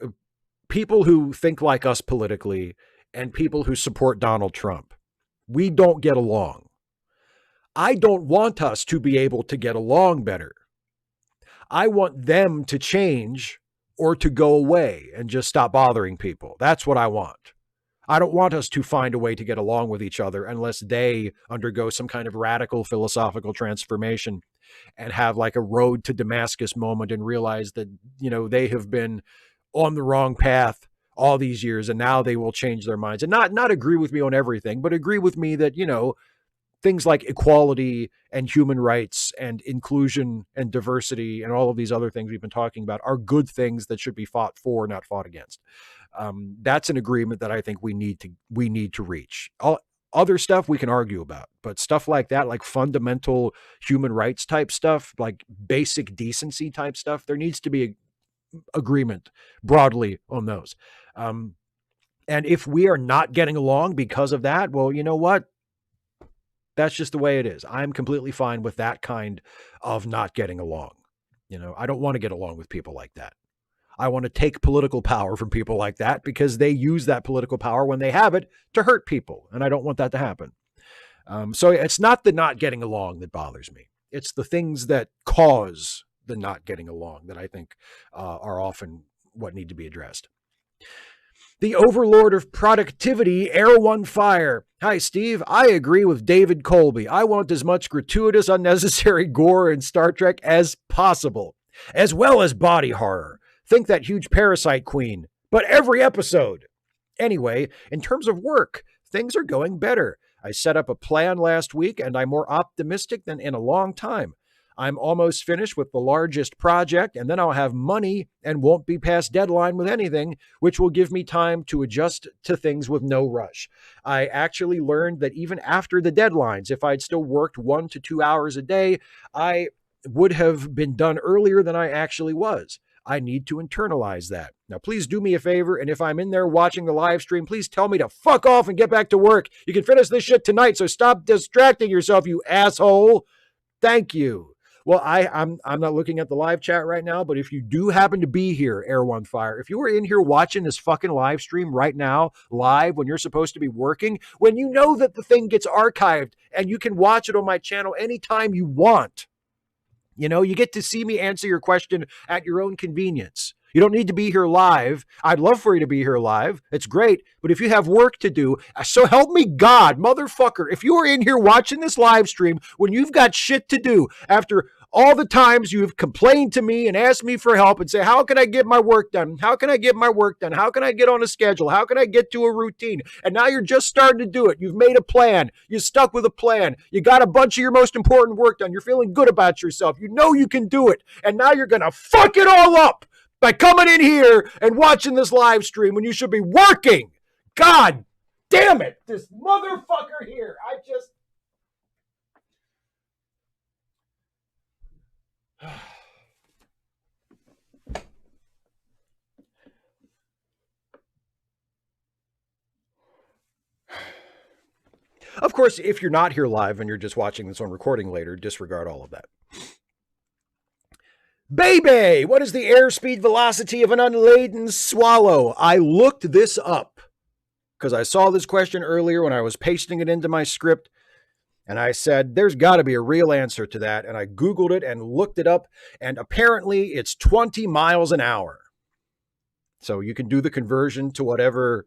people who think like us politically and people who support Donald Trump, we don't get along. I don't want us to be able to get along better. I want them to change or to go away and just stop bothering people. That's what I want. I don't want us to find a way to get along with each other unless they undergo some kind of radical philosophical transformation and have like a road to Damascus moment and realize that, they have been on the wrong path all these years and now they will change their minds and not agree with me on everything, but agree with me that, things like equality and human rights and inclusion and diversity and all of these other things we've been talking about are good things that should be fought for, not fought against. That's an agreement that I think we need to reach. All other stuff we can argue about, but stuff like that, like fundamental human rights type stuff, like basic decency type stuff, there needs to be agreement broadly on those. And if we are not getting along because of that, well, you know what? That's just the way it is. I'm completely fine with that kind of not getting along. I don't want to get along with people like that. I want to take political power from people like that because they use that political power when they have it to hurt people. And I don't want that to happen. So it's not the not getting along that bothers me. It's the things that cause the not getting along that I think are often what need to be addressed. The overlord of productivity, Air One Fire. Hi, Steve. I agree with David Colby. I want as much gratuitous, unnecessary gore in Star Trek as possible, as well as body horror. Think that huge parasite queen, but every episode. Anyway, in terms of work, things are going better. I set up a plan last week, and I'm more optimistic than in a long time. I'm almost finished with the largest project, and then I'll have money and won't be past deadline with anything, which will give me time to adjust to things with no rush. I actually learned that even after the deadlines, if I'd still worked 1 to 2 hours a day, I would have been done earlier than I actually was. I need to internalize that. Now, please do me a favor, and if I'm in there watching the live stream, please tell me to fuck off and get back to work. You can finish this shit tonight, so stop distracting yourself, you asshole. Thank you. Well, I'm not looking at the live chat right now, but if you do happen to be here, Air One Fire, if you were in here watching this fucking live stream right now, live when you're supposed to be working, when you know that the thing gets archived and you can watch it on my channel anytime you want. You know, you get to see me answer your question at your own convenience. You don't need to be here live. I'd love for you to be here live. It's great. But if you have work to do, so help me God, motherfucker, if you are in here watching this live stream when you've got shit to do after all the times you've complained to me and asked me for help and say, how can I get my work done? How can I get my work done? How can I get on a schedule? How can I get to a routine? And now you're just starting to do it. You've made a plan. You're stuck with a plan. You got a bunch of your most important work done. You're feeling good about yourself. You know you can do it. And now you're going to fuck it all up by coming in here and watching this live stream when you should be working. God damn it. This motherfucker here. Of course, if you're not here live and you're just watching this on recording later, disregard all of that. Baby, what is the airspeed velocity of an unladen swallow? I looked this up because I saw this question earlier when I was pasting it into my script. And I said, there's got to be a real answer to that. And I Googled it and looked it up. And apparently it's 20 miles an hour. So you can do the conversion to whatever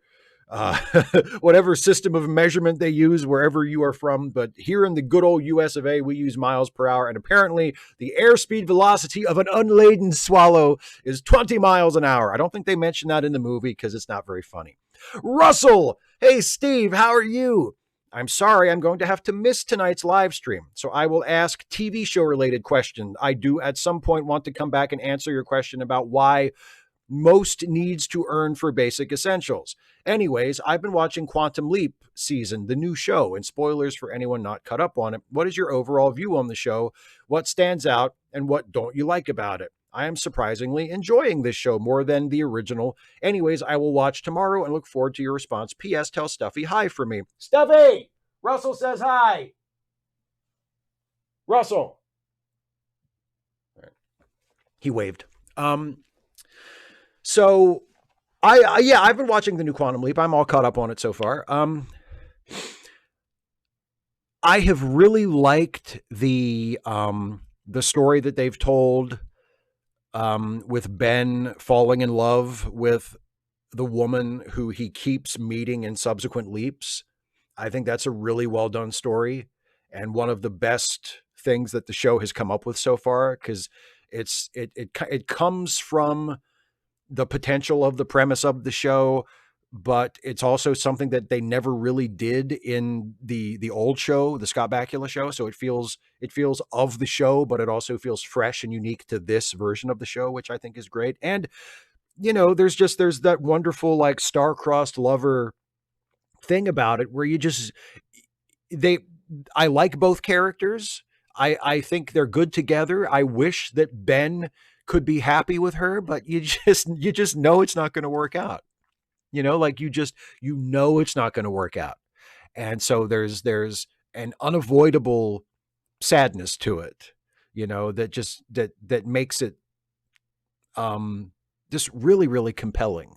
whatever system of measurement they use wherever you are from. But here in the good old US of A, we use miles per hour. And apparently the airspeed velocity of an unladen swallow is 20 miles an hour. I don't think they mentioned that in the movie because it's not very funny. Russell, hey, Steve, how are you? I'm sorry, I'm going to have to miss tonight's live stream. So I will ask TV show related questions. I do at some point want to come back and answer your question about why most needs to earn for basic essentials. Anyways, I've been watching Quantum Leap season, the new show, and spoilers for anyone not caught up on it. What is your overall view on the show? What stands out and what don't you like about it? I am surprisingly enjoying this show more than the original. Anyways, I will watch tomorrow and look forward to your response. P.S. Tell Stuffy hi for me. Stuffy! Russell says hi. Russell. He waved. So I've been watching the new Quantum Leap. I'm all caught up on it so far. I have really liked the story that they've told with Ben falling in love with the woman who he keeps meeting in subsequent leaps. I think that's a really well done story and one of the best things that the show has come up with so far, because it comes from the potential of the premise of the show, but it's also something that they never really did in the old show, the Scott Bakula show. So it feels of the show, but it also feels fresh and unique to this version of the show, which I think is great. And, you know, there's that wonderful, like, star-crossed lover thing about it where I like both characters. I think they're good together. I wish that Ben could be happy with her, but you just know it's not going to work out. You know, like it's not going to work out. And so there's an unavoidable sadness to it, you know, that makes it just really, really compelling.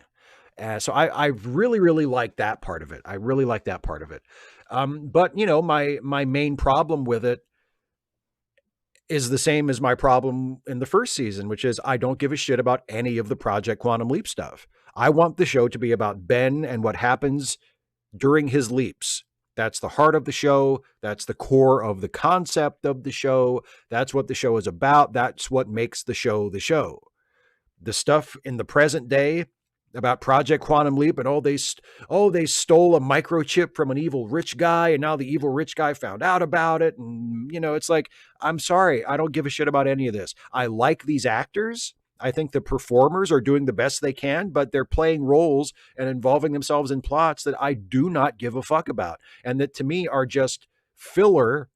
So I really, really like that part of it. I really like that part of it. But, you know, my main problem with it is the same as my problem in the first season, which is I don't give a shit about any of the Project Quantum Leap stuff. I want the show to be about Ben and what happens during his leaps. That's the heart of the show. That's the core of the concept of the show. That's what the show is about. That's what makes the show the show. The stuff in the present day about Project Quantum Leap and they stole a microchip from an evil rich guy and now the evil rich guy found out about it. And, you know, it's like, I'm sorry, I don't give a shit about any of this. I like these actors. I think the performers are doing the best they can, but they're playing roles and involving themselves in plots that I do not give a fuck about. And that to me are just filler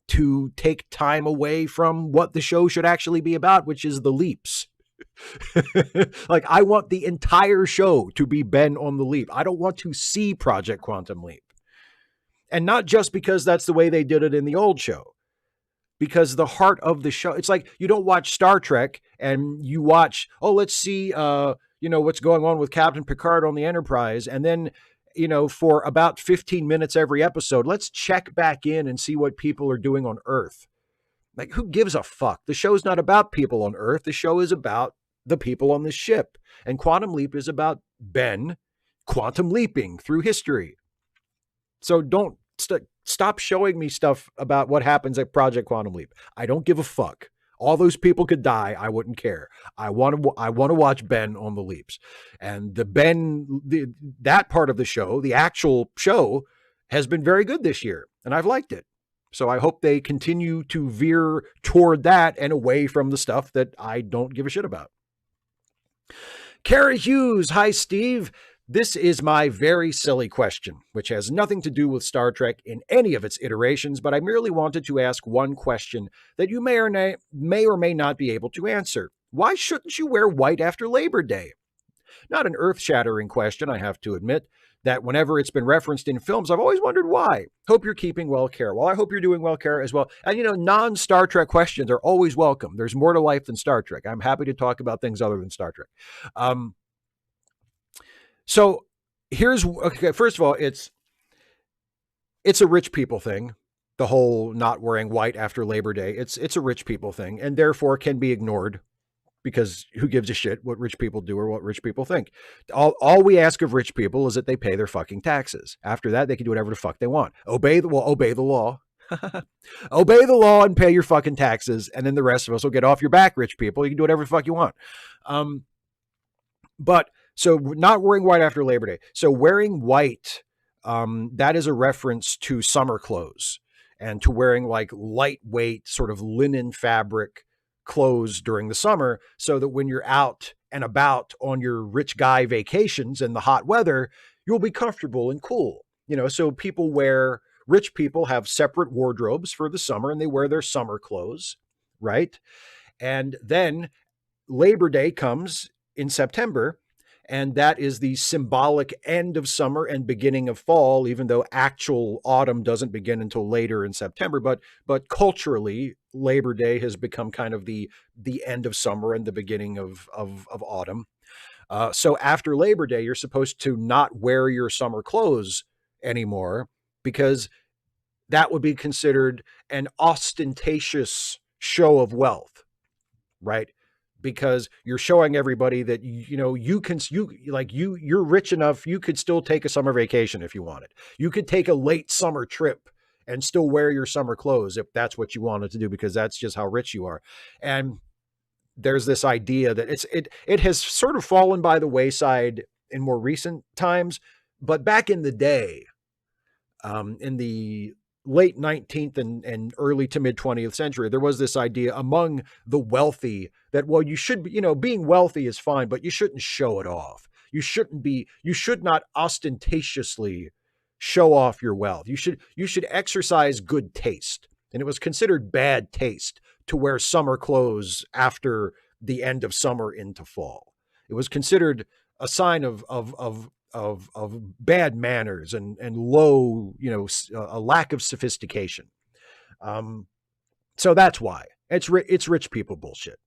to take time away from what the show should actually be about, which is the leaps. Like, I want the entire show to be Ben on the leap. I don't want to see Project Quantum Leap. And not just because that's the way they did it in the old show, because the heart of the show, it's like you don't watch Star Trek and you watch, oh, let's see, what's going on with Captain Picard on the Enterprise. And then, for about 15 minutes every episode, let's check back in and see what people are doing on Earth. Like, who gives a fuck? The show's not about people on Earth. The show is about the people on the ship. And Quantum Leap is about Ben quantum leaping through history. So don't stop showing me stuff about what happens at Project Quantum Leap. I don't give a fuck. All those people could die. I wouldn't care. I want to watch Ben on the leaps. And that part of the show, the actual show, has been very good this year. And I've liked it. So I hope they continue to veer toward that and away from the stuff that I don't give a shit about. Kara Hughes. Hi, Steve. This is my very silly question, which has nothing to do with Star Trek in any of its iterations, but I merely wanted to ask one question that you may or may not be able to answer. Why shouldn't you wear white after Labor Day? Not an earth-shattering question, I have to admit, that whenever it's been referenced in films, I've always wondered why. Hope you're keeping well, Kara. Well, I hope you're doing well, Kara, as well. And, non-Star Trek questions are always welcome. There's more to life than Star Trek. I'm happy to talk about things other than Star Trek. So first of all, it's a rich people thing. The whole not wearing white after Labor Day. It's a rich people thing, and therefore can be ignored because who gives a shit what rich people do or what rich people think? All we ask of rich people is that they pay their fucking taxes. After that, they can do whatever the fuck they want. Obey the law. Obey the law and pay your fucking taxes, and then the rest of us will get off your back, rich people. You can do whatever the fuck you want. So not wearing white after Labor Day. So wearing white, that is a reference to summer clothes and to wearing like lightweight sort of linen fabric clothes during the summer so that when you're out and about on your rich guy vacations in the hot weather, you'll be comfortable and cool. So rich people have separate wardrobes for the summer and they wear their summer clothes, right? And then Labor Day comes in September. And that is the symbolic end of summer and beginning of fall, even though actual autumn doesn't begin until later in September. But culturally, Labor Day has become kind of the end of summer and the beginning of autumn. So after Labor Day, you're supposed to not wear your summer clothes anymore because that would be considered an ostentatious show of wealth, right? Because you're showing everybody that, you're rich enough, you could still take a summer vacation if you wanted. You could take a late summer trip and still wear your summer clothes if that's what you wanted to do, because that's just how rich you are. And there's this idea that it has sort of fallen by the wayside in more recent times, but back in the day, in the late 19th and early to mid 20th century, there was this idea among the wealthy that, well, you should be, being wealthy is fine, but you shouldn't show it off. You should not ostentatiously show off your wealth. You should exercise good taste. And it was considered bad taste to wear summer clothes after the end of summer into fall. It was considered a sign of bad manners and low, a lack of sophistication. So that's why it's rich people bullshit.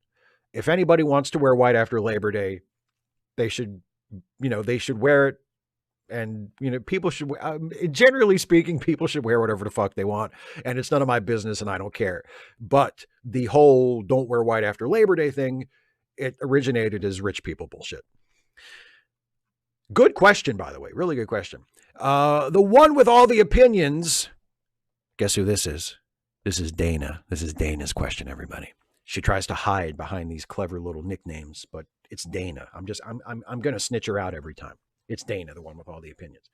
If anybody wants to wear white after Labor Day, they should wear it. And, people should, generally speaking, people should wear whatever the fuck they want. And it's none of my business and I don't care. But the whole don't wear white after Labor Day thing, it originated as rich people bullshit. Good question, by the way. Really good question. The one with all the opinions. Guess who this is? This is Dana. This is Dana's question, everybody. She tries to hide behind these clever little nicknames, but it's Dana. I'm going to snitch her out every time. It's Dana, the one with all the opinions.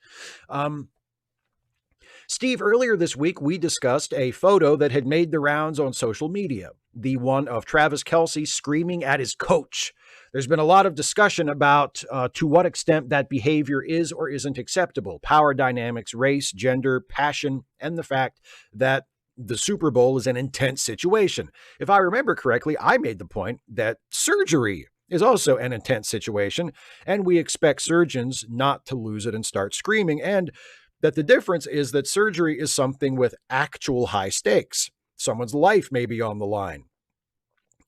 Steve, earlier this week, we discussed a photo that had made the rounds on social media. The one of Travis Kelce screaming at his coach. There's been a lot of discussion about to what extent that behavior is or isn't acceptable. Power dynamics, race, gender, passion, and the fact that the Super Bowl is an intense situation. If I remember correctly, I made the point that surgery is also an intense situation, and we expect surgeons not to lose it and start screaming, and that the difference is that surgery is something with actual high stakes. Someone's life may be on the line.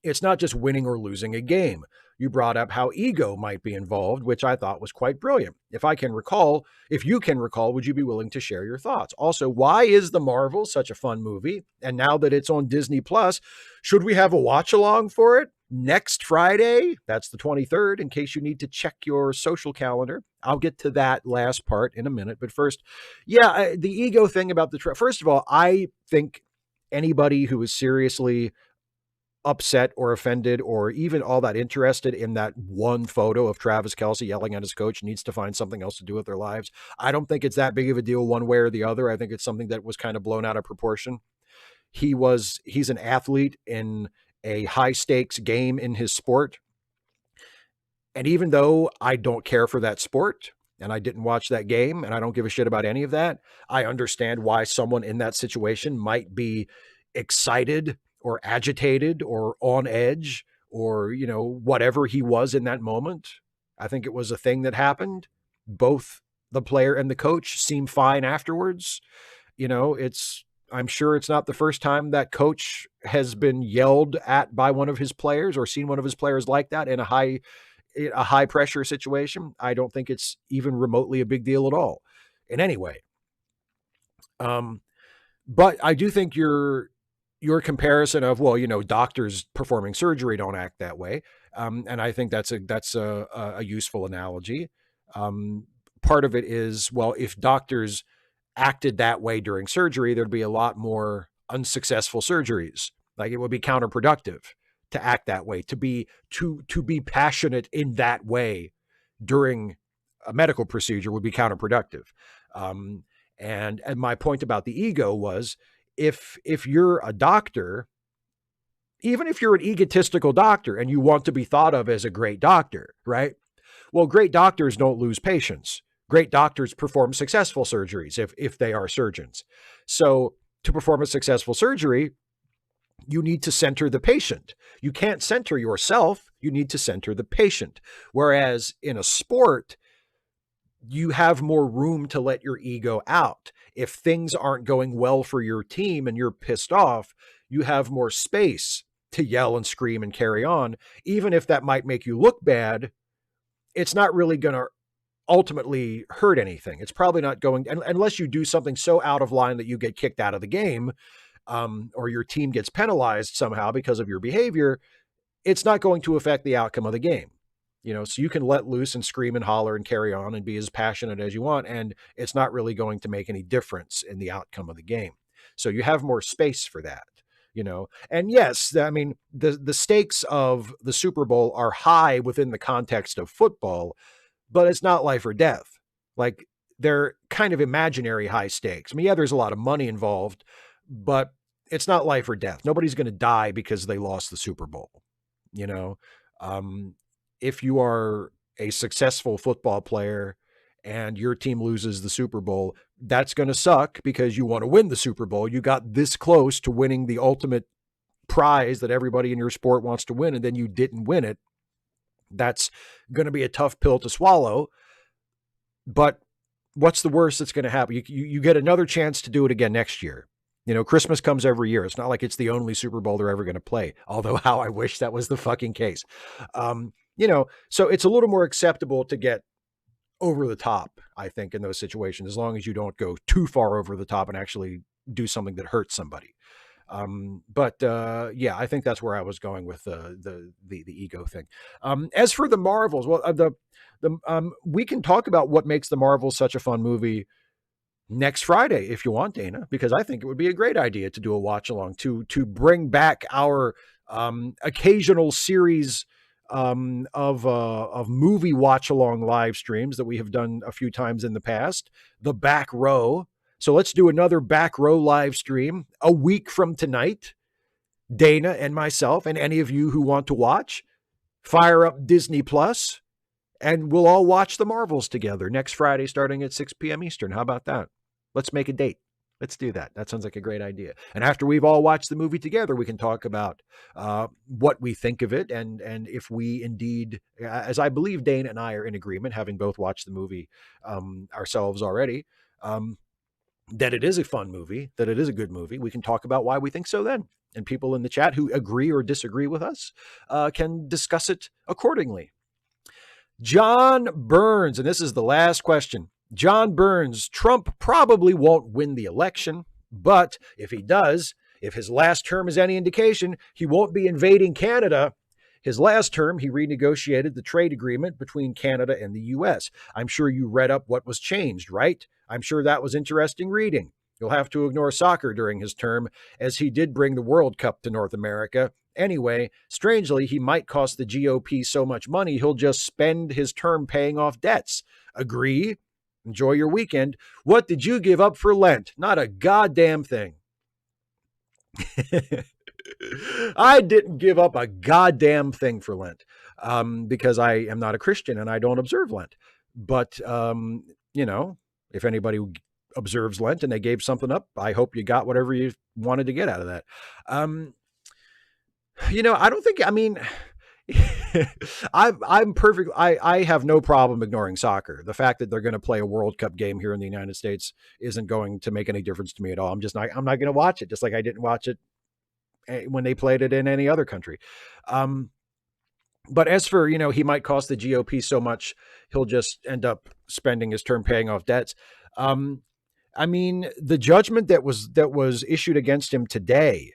It's not just winning or losing a game. You brought up how ego might be involved, which I thought was quite brilliant. If you can recall, would you be willing to share your thoughts? Also, why is The Marvels such a fun movie? And now that it's on Disney Plus, should we have a watch along for it next Friday? That's the 23rd, in case you need to check your social calendar. I'll get to that last part in a minute. But first, the ego thing about first of all, I think anybody who is seriously upset or offended or even all that interested in that one photo of Travis Kelce yelling at his coach needs to find something else to do with their lives. I don't think it's that big of a deal one way or the other. I think it's something that was kind of blown out of proportion. He's an athlete in a high stakes game in his sport. And even though I don't care for that sport and I didn't watch that game and I don't give a shit about any of that, I understand why someone in that situation might be excited or agitated or on edge or, whatever he was in that moment. I think it was a thing that happened. Both the player and the coach seem fine afterwards. I'm sure it's not the first time that coach has been yelled at by one of his players or seen one of his players like that in a high pressure situation. I don't think it's even remotely a big deal at all in any way. But I do think your comparison of, doctors performing surgery don't act that way. And I think that's a useful analogy. Part of it is, well, if doctors acted that way during surgery, there'd be a lot more unsuccessful surgeries. Like, it would be counterproductive to act that way, to be passionate in that way during a medical procedure would be counterproductive. And my point about the ego was, if you're a doctor, even if you're an egotistical doctor and you want to be thought of as a great doctor, right? Well, great doctors don't lose patients. Great doctors perform successful surgeries if they are surgeons. So to perform a successful surgery, you need to center the patient. You can't center yourself. You need to center the patient. Whereas in a sport, you have more room to let your ego out. If things aren't going well for your team and you're pissed off, you have more space to yell and scream and carry on. Even if that might make you look bad, it's not really going to ultimately hurt anything. It's probably not going, unless you do something so out of line that you get kicked out of the game, or your team gets penalized somehow because of your behavior, it's not going to affect the outcome of the game. So you can let loose and scream and holler and carry on and be as passionate as you want, and it's not really going to make any difference in the outcome of the game. So you have more space for that, And yes, I mean, the stakes of the Super Bowl are high within the context of football, but it's not life or death. Like, they're kind of imaginary high stakes. I mean, yeah, there's a lot of money involved, but it's not life or death. Nobody's going to die because they lost the Super Bowl, If you are a successful football player and your team loses the Super Bowl, that's going to suck because you want to win the Super Bowl. You got this close to winning the ultimate prize that everybody in your sport wants to win, and then you didn't win it. That's going to be a tough pill to swallow. But what's the worst that's going to happen? You get another chance to do it again next year. Christmas comes every year. It's not like it's the only Super Bowl they're ever going to play. Although, how I wish that was the fucking case. So it's a little more acceptable to get over the top, I think, in those situations, as long as you don't go too far over the top and actually do something that hurts somebody. I think that's where I was going with the ego thing. As for the Marvels, well, we can talk about what makes the Marvels such a fun movie next Friday if you want, Dana, because I think it would be a great idea to do a watch along to bring back our occasional series of movie watch along live streams that we have done a few times in the past, the back row. So let's do another back row live stream a week from tonight. Dana and myself and any of you who want to watch, fire up Disney Plus, and we'll all watch the Marvels together next Friday starting at 6 p.m. Eastern. How about that? Let's make a date. Let's do that. That sounds like a great idea. And after we've all watched the movie together, we can talk about what we think of it and if we indeed, as I believe Dana and I are in agreement, having both watched the movie ourselves already, that it is a fun movie, that it is a good movie, we can talk about why we think so then. And people in the chat who agree or disagree with us can discuss it accordingly. John Burns, and this is the last question. John Burns, Trump probably won't win the election, but if he does, if his last term is any indication, he won't be invading Canada. His last term, he renegotiated the trade agreement between Canada and the U.S. I'm sure you read up what was changed, right? I'm sure that was interesting reading. You'll have to ignore soccer during his term, as he did bring the World Cup to North America. Anyway, strangely, he might cost the GOP so much money, he'll just spend his term paying off debts. Agree? Enjoy your weekend. What did you give up for Lent? Not a goddamn thing. I didn't give up a goddamn thing for Lent because I am not a Christian and I don't observe Lent. But, if anybody observes Lent and they gave something up, I hope you got whatever you wanted to get out of that. I don't think, I'm perfect. I have no problem ignoring soccer. The fact that they're going to play a World Cup game here in the United States isn't going to make any difference to me at all. I'm not going to watch it, just like I didn't watch it when they played it in any other country. But as for, he might cost the GOP so much, he'll just end up spending his term paying off debts. The judgment that was issued against him today,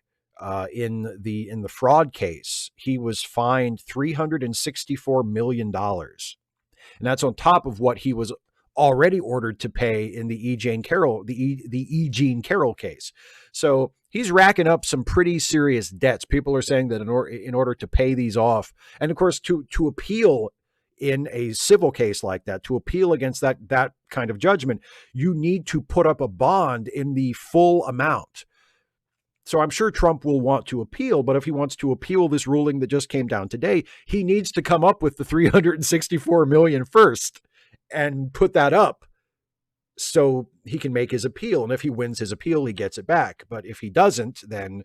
in the fraud case, he was fined $364 million. And that's on top of what he was already ordered to pay in the E. Jean Carroll case. So he's racking up some pretty serious debts. People are saying that in order to pay these off, and of course to appeal in a civil case like that, to appeal against that kind of judgment, you need to put up a bond in the full amount. So I'm sure Trump will want to appeal, but if he wants to appeal this ruling that just came down today, he needs to come up with the $364 million first and put that up so he can make his appeal. And if he wins his appeal, he gets it back. But if he doesn't, then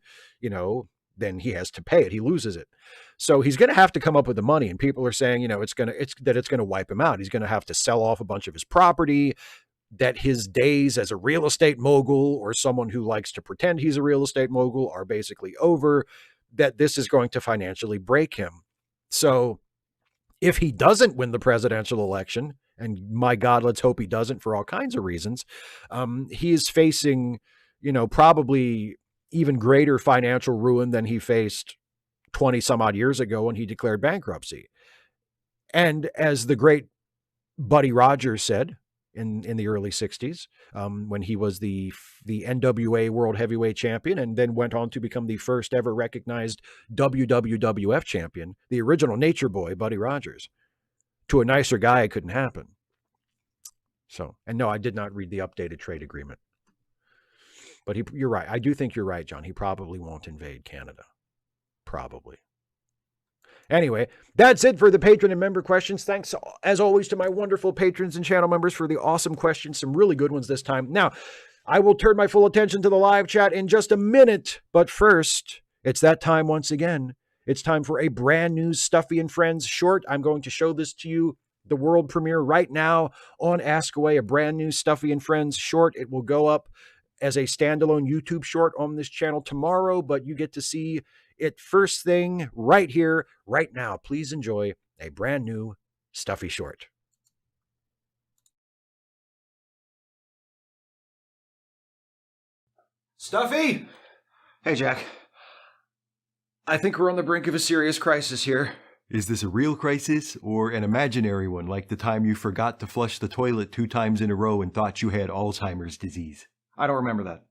he has to pay it. He loses it. So he's going to have to come up with the money. And people are saying, it's going to wipe him out. He's going to have to sell off a bunch of his property, that his days as a real estate mogul or someone who likes to pretend he's a real estate mogul are basically over, that this is going to financially break him. So if he doesn't win the presidential election, and my God, let's hope he doesn't for all kinds of reasons, he is facing, probably even greater financial ruin than he faced 20 some odd years ago when he declared bankruptcy. And as the great Buddy Rogers said, in the early 60s, when he was the NWA World Heavyweight Champion and then went on to become the first ever recognized WWF champion, the original Nature Boy, Buddy Rogers. To a nicer guy, it couldn't happen. So, and no, I did not read the updated trade agreement. But you're right. I do think you're right, John. He probably won't invade Canada. Probably. Anyway, that's it for the patron and member questions. Thanks, as always, to my wonderful patrons and channel members for the awesome questions. Some really good ones this time. Now, I will turn my full attention to the live chat in just a minute. But first, it's that time once again. It's time for a brand new Stuffy and Friends short. I'm going to show this to you, the world premiere right now on Ask Away, a brand new Stuffy and Friends short. It will go up as a standalone YouTube short on this channel tomorrow, but you get to see it first thing right here, right now. Please enjoy a brand new Stuffy short. Stuffy! Hey, Jack. I think we're on the brink of a serious crisis here. Is this a real crisis or an imaginary one, like the time you forgot to flush the toilet 2 times in a row and thought you had Alzheimer's disease? I don't remember that.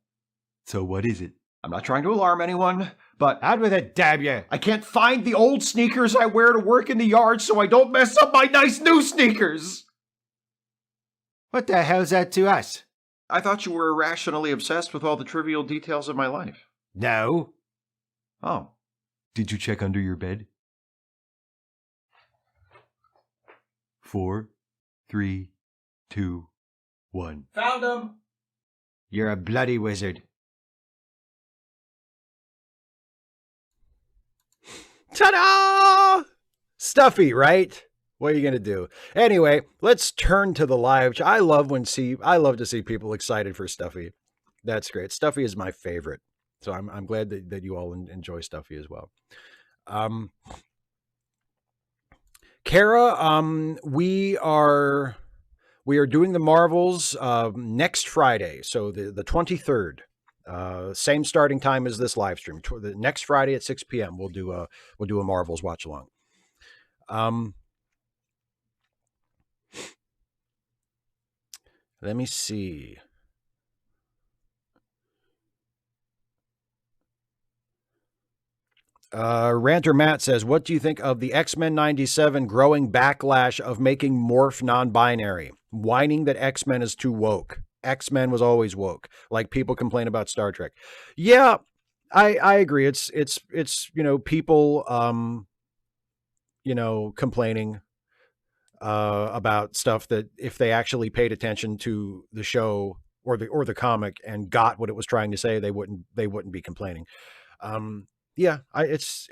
So what is it? I'm not trying to alarm anyone, but out with it, damn ya. I can't find the old sneakers I wear to work in the yard so I don't mess up my nice new sneakers. What the hell's that to us? I thought you were irrationally obsessed with all the trivial details of my life. No. Oh. Did you check under your bed? 4, 3, 2, 1. Found him. You're a bloody wizard. Ta-da! Stuffy, right? What are you going to do? Anyway, let's turn to the live. I love to see people excited for Stuffy. That's great. Stuffy is my favorite. So I'm glad that you all enjoy Stuffy as well. Kara, we are doing the Marvels next Friday, so the 23rd. Same starting time as this live stream. The next Friday at 6 p.m. We'll do a Marvels watch along. Let me see. Ranter Matt says, what do you think of the X-Men 97 growing backlash of making Morph non-binary, whining that X-Men is too woke? X-Men was always woke, like people complain about Star Trek. Yeah, I agree. It's people complaining about stuff that if they actually paid attention to the show or the comic and got what it was trying to say, they wouldn't be complaining. Yeah, it's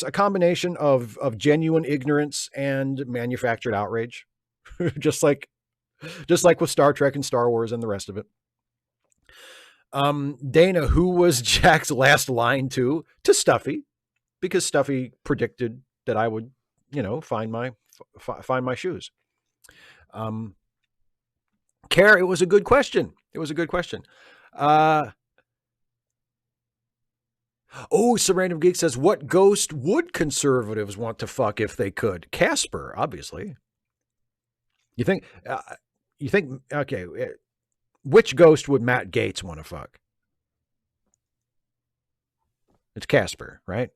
a combination of genuine ignorance and manufactured outrage, just like with Star Trek and Star Wars and the rest of it. Dana, who was Jack's last line to Stuffy, because Stuffy predicted that I would, find my shoes. Care, it was a good question. Some random geek says, what ghost would conservatives want to fuck if they could? Casper, obviously. You think, okay, which ghost would Matt Gaetz want to fuck? It's Casper, right?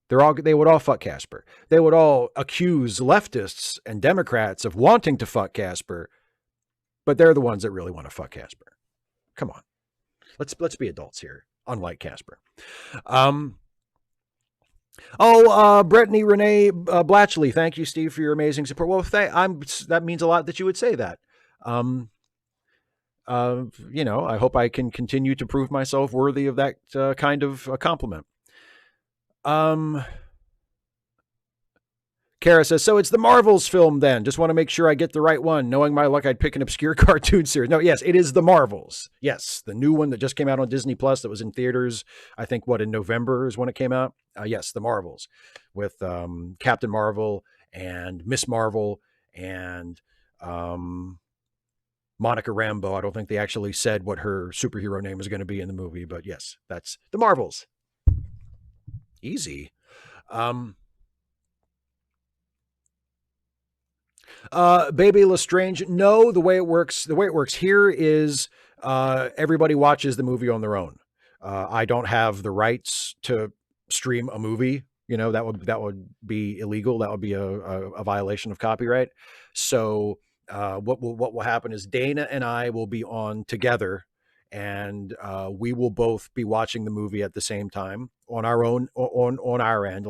They would all fuck Casper. They would all accuse leftists and Democrats of wanting to fuck Casper, but they're the ones that really want to fuck Casper. Come on. Let's be adults here, unlike Casper. Brittany Renee Blatchley, thank you, Steve, for your amazing support. Well, that means a lot that you would say that. I hope I can continue to prove myself worthy of that kind of a compliment. Kara says, so it's the Marvels film then. Just want to make sure I get the right one. Knowing my luck, I'd pick an obscure cartoon series. No, yes, it is the Marvels. Yes, the new one that just came out on Disney Plus that was in theaters, I think, in November is when it came out? Yes, the Marvels with Captain Marvel and Miss Marvel and Monica Rambeau. I don't think they actually said what her superhero name is going to be in the movie, but yes, that's the Marvels. Easy. Baby Lestrange. No, the way it works here is everybody watches the movie on their own. I don't have the rights to stream a movie. That would be illegal. That would be a violation of copyright. So what will happen is Dana and I will be on together, and we will both be watching the movie at the same time on our own on our end.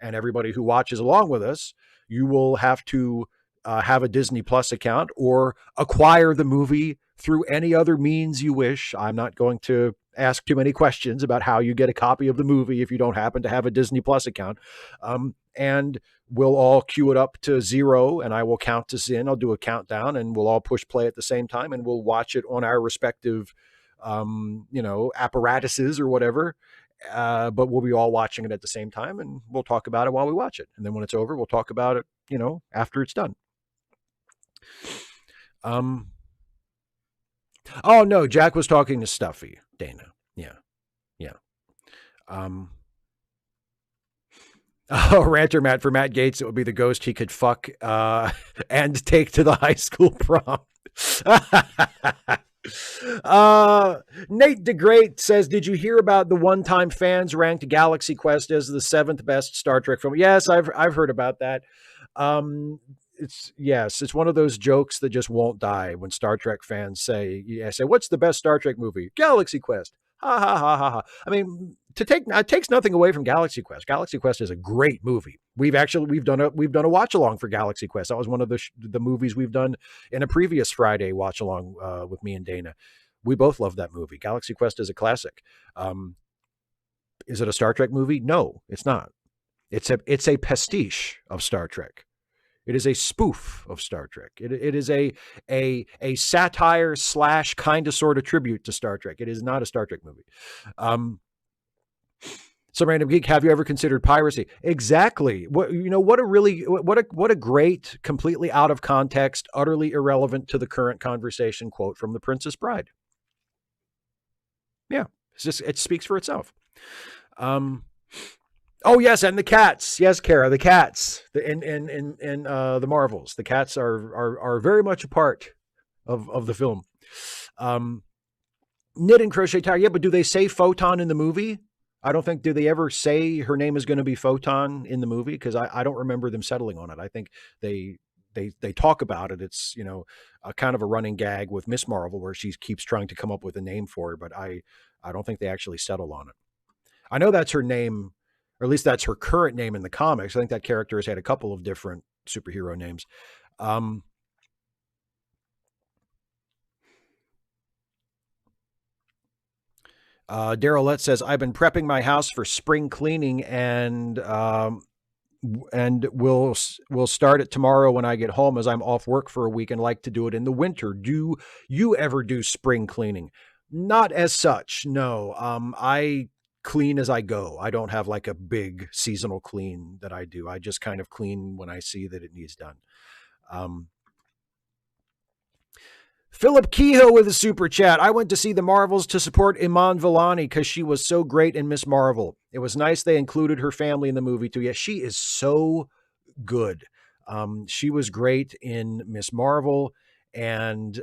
And everybody who watches along with us, you will have to have a Disney Plus account or acquire the movie through any other means you wish. I'm not going to ask too many questions about how you get a copy of the movie if you don't happen to have a Disney Plus account. And we'll all queue it up to 0, and I will count us in. I'll do a countdown, and we'll all push play at the same time, and we'll watch it on our respective, apparatuses or whatever. But we'll be all watching it at the same time, and we'll talk about it while we watch it. And then when it's over, we'll talk about it, after it's done. Oh no, Jack was talking to Stuffy, Dana. Yeah. Ranter Matt, for Matt Gaetz, it would be the ghost he could fuck and take to the high school prom. Nate DeGreat says, did you hear about the one-time fans ranked Galaxy Quest as the 7th best Star Trek film? Yes, I've heard about that. It's one of those jokes that just won't die when Star Trek fans say, what's the best Star Trek movie? Galaxy Quest. Ha ha ha ha ha. I mean, it takes nothing away from Galaxy Quest. Galaxy Quest is a great movie. We've done a watch along for Galaxy Quest. That was one of the movies we've done in a previous Friday watch along with me and Dana. We both love that movie. Galaxy Quest is a classic. Is it a Star Trek movie? No, it's not. It's a pastiche of Star Trek. It is a spoof of Star Trek. It is a satire slash kind of sort of tribute to Star Trek. It is not a Star Trek movie. Some random geek, have you ever considered piracy? Exactly. What a great, completely out of context, utterly irrelevant to the current conversation quote from The Princess Bride. Yeah, it speaks for itself. Oh yes, and the cats. Yes, Kara, the cats. In the Marvels, the cats are very much a part of the film. Knit and crochet tire. Yeah, but do they say Photon in the movie? I don't think. Do they ever say her name is going to be Photon in the movie? Because I don't remember them settling on it. I think they talk about it. It's a kind of a running gag with Miss Marvel where she keeps trying to come up with a name for her, but I don't think they actually settle on it. I know that's her name. Or at least that's her current name in the comics. I think that character has had a couple of different superhero names. Daryl Lett says, I've been prepping my house for spring cleaning and we'll start it tomorrow when I get home, as I'm off work for a week and like to do it in the winter. Do you ever do spring cleaning? Not as such, no. I clean as I go. I don't have like a big seasonal clean that I do. I just kind of clean when I see that it needs done. Philip Kehoe with a super chat. I went to see the Marvels to support Iman Vellani because she was so great in Miss Marvel. It was nice they included her family in the movie too. Yeah, she is so good. She was great in Miss Marvel, and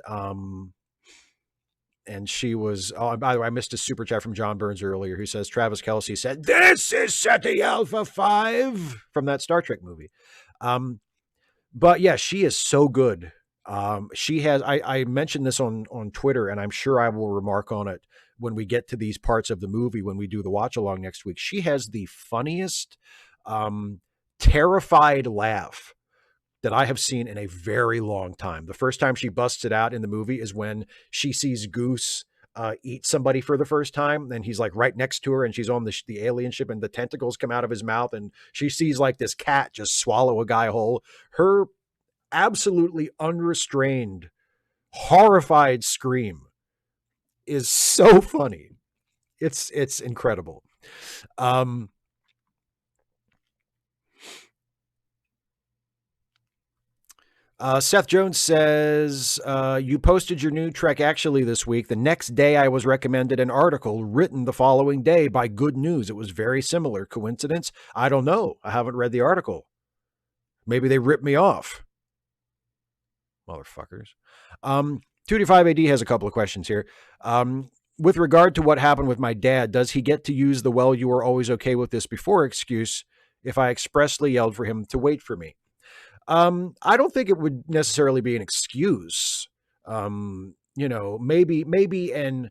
she was, by the way, I missed a super chat from John Burns earlier who says, Travis Kelce said, this is SETI Alpha 5 from that Star Trek movie. But yeah, she is so good. She has, I mentioned this on Twitter, and I'm sure I will remark on it when we get to these parts of the movie, when we do the watch along next week. She has the funniest, terrified laugh that I have seen in a very long time. The first time she busts it out in the movie is when she sees Goose eat somebody for the first time, and he's like right next to her, and she's on the alien ship, and the tentacles come out of his mouth, and she sees like this cat just swallow a guy whole. Her absolutely unrestrained, horrified scream is so funny. It's incredible. Seth Jones says, you posted your new Trek Actually this week. The next day I was recommended an article written the following day by Good News. It was very similar. Coincidence? I don't know. I haven't read the article. Maybe they ripped me off. Motherfuckers. 2D5AD has a couple of questions here. With regard to what happened with my dad, does he get to use the "well, you were always okay with this before" excuse if I expressly yelled for him to wait for me? I don't think it would necessarily be an excuse. Maybe an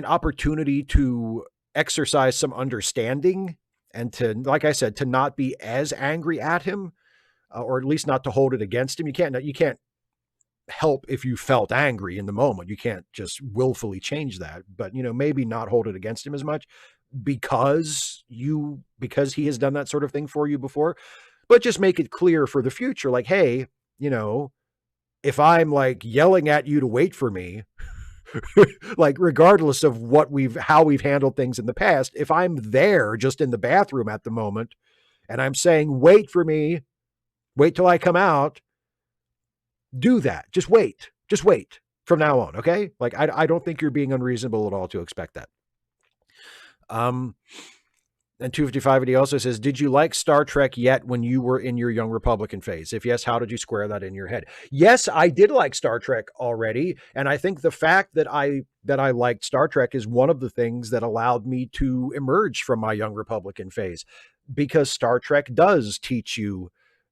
opportunity to exercise some understanding and to, like I said, to not be as angry at him, or at least not to hold it against him. You can't help if you felt angry in the moment. You can't just willfully change that, but maybe not hold it against him as much because he has done that sort of thing for you before. But just make it clear for the future, like, hey, if I'm like yelling at you to wait for me, like regardless of how we've handled things in the past, if I'm there just in the bathroom at the moment and I'm saying, wait for me, wait till I come out, do that. Just wait from now on. Okay. Like, I don't think you're being unreasonable at all to expect that. And 255, he also says, did you like Star Trek yet when you were in your young Republican phase? If yes, how did you square that in your head? Yes, I did like Star Trek already. And I think the fact that I liked Star Trek is one of the things that allowed me to emerge from my young Republican phase, because Star Trek does teach you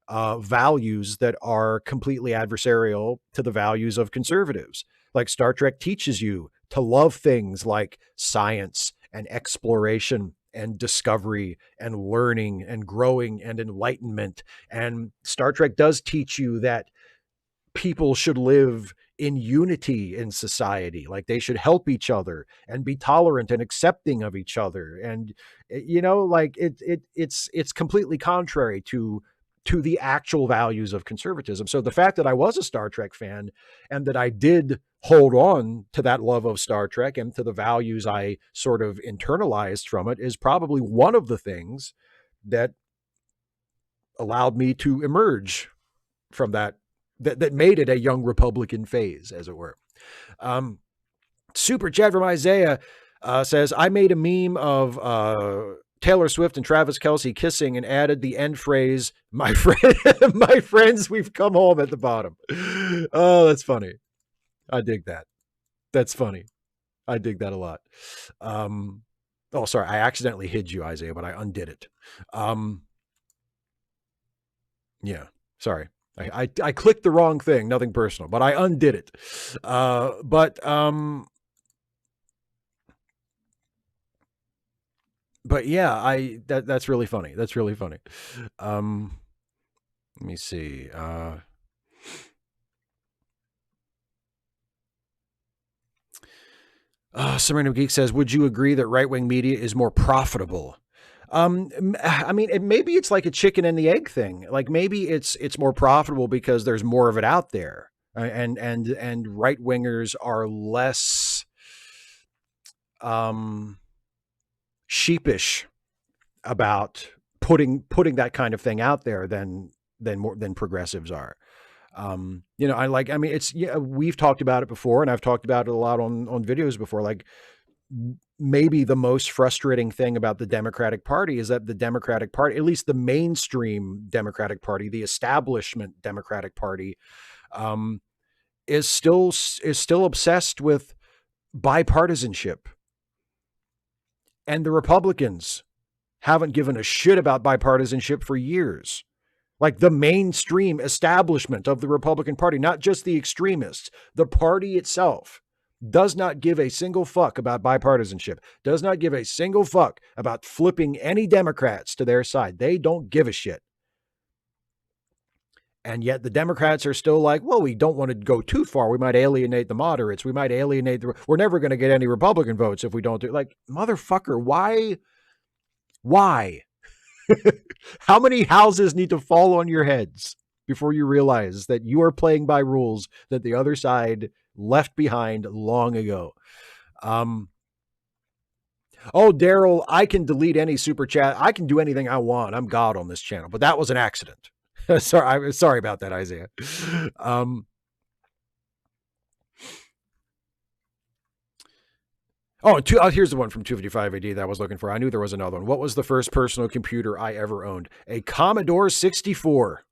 values that are completely adversarial to the values of conservatives. Like Star Trek teaches you to love things like science and exploration and discovery and learning and growing and enlightenment. And Star Trek does teach you that people should live in unity in society. Like they should help each other and be tolerant and accepting of each other. And, like it's completely contrary to to the actual values of conservatism. So the fact that I was a Star Trek fan and that I did hold on to that love of Star Trek and to the values I sort of internalized from it is probably one of the things that allowed me to emerge from that made it a young Republican phase, as it were. Super chat from Isaiah says, I made a meme of Taylor Swift and Travis Kelce kissing and added the end phrase, my friends, we've come home at the bottom. Oh, that's funny. I dig that. That's funny. I dig that a lot. Oh, sorry. I accidentally hid you, Isaiah, but I undid it. Yeah, sorry. I clicked the wrong thing. Nothing personal, but I undid it. But yeah, that's really funny. That's really funny. Let me see. Sereno Geek says, would you agree that right-wing media is more profitable? I mean, maybe it's like a chicken and the egg thing. Like maybe it's more profitable because there's more of it out there, and right wingers are less sheepish about putting that kind of thing out there than progressives are. We've talked about it before, and I've talked about it a lot on videos before. Like, maybe the most frustrating thing about the Democratic Party is that the Democratic Party, at least the mainstream Democratic Party, the establishment Democratic Party, is still obsessed with bipartisanship. And the Republicans haven't given a shit about bipartisanship for years. Like the mainstream establishment of the Republican Party, not just the extremists, the party itself does not give a single fuck about bipartisanship, does not give a single fuck about flipping any Democrats to their side. They don't give a shit. And yet the Democrats are still like, well, we don't want to go too far. We might alienate the moderates. We might alienate we're never going to get any Republican votes if we don't do like, motherfucker, why? How many houses need to fall on your heads before you realize that you are playing by rules that the other side left behind long ago? Oh, Daryl, I can delete any super chat. I can do anything I want. I'm God on this channel, but that was an accident. Sorry about that, Isaiah. Here's the one from 255 AD that I was looking for. I knew there was another one. What was the first personal computer I ever owned? A Commodore 64.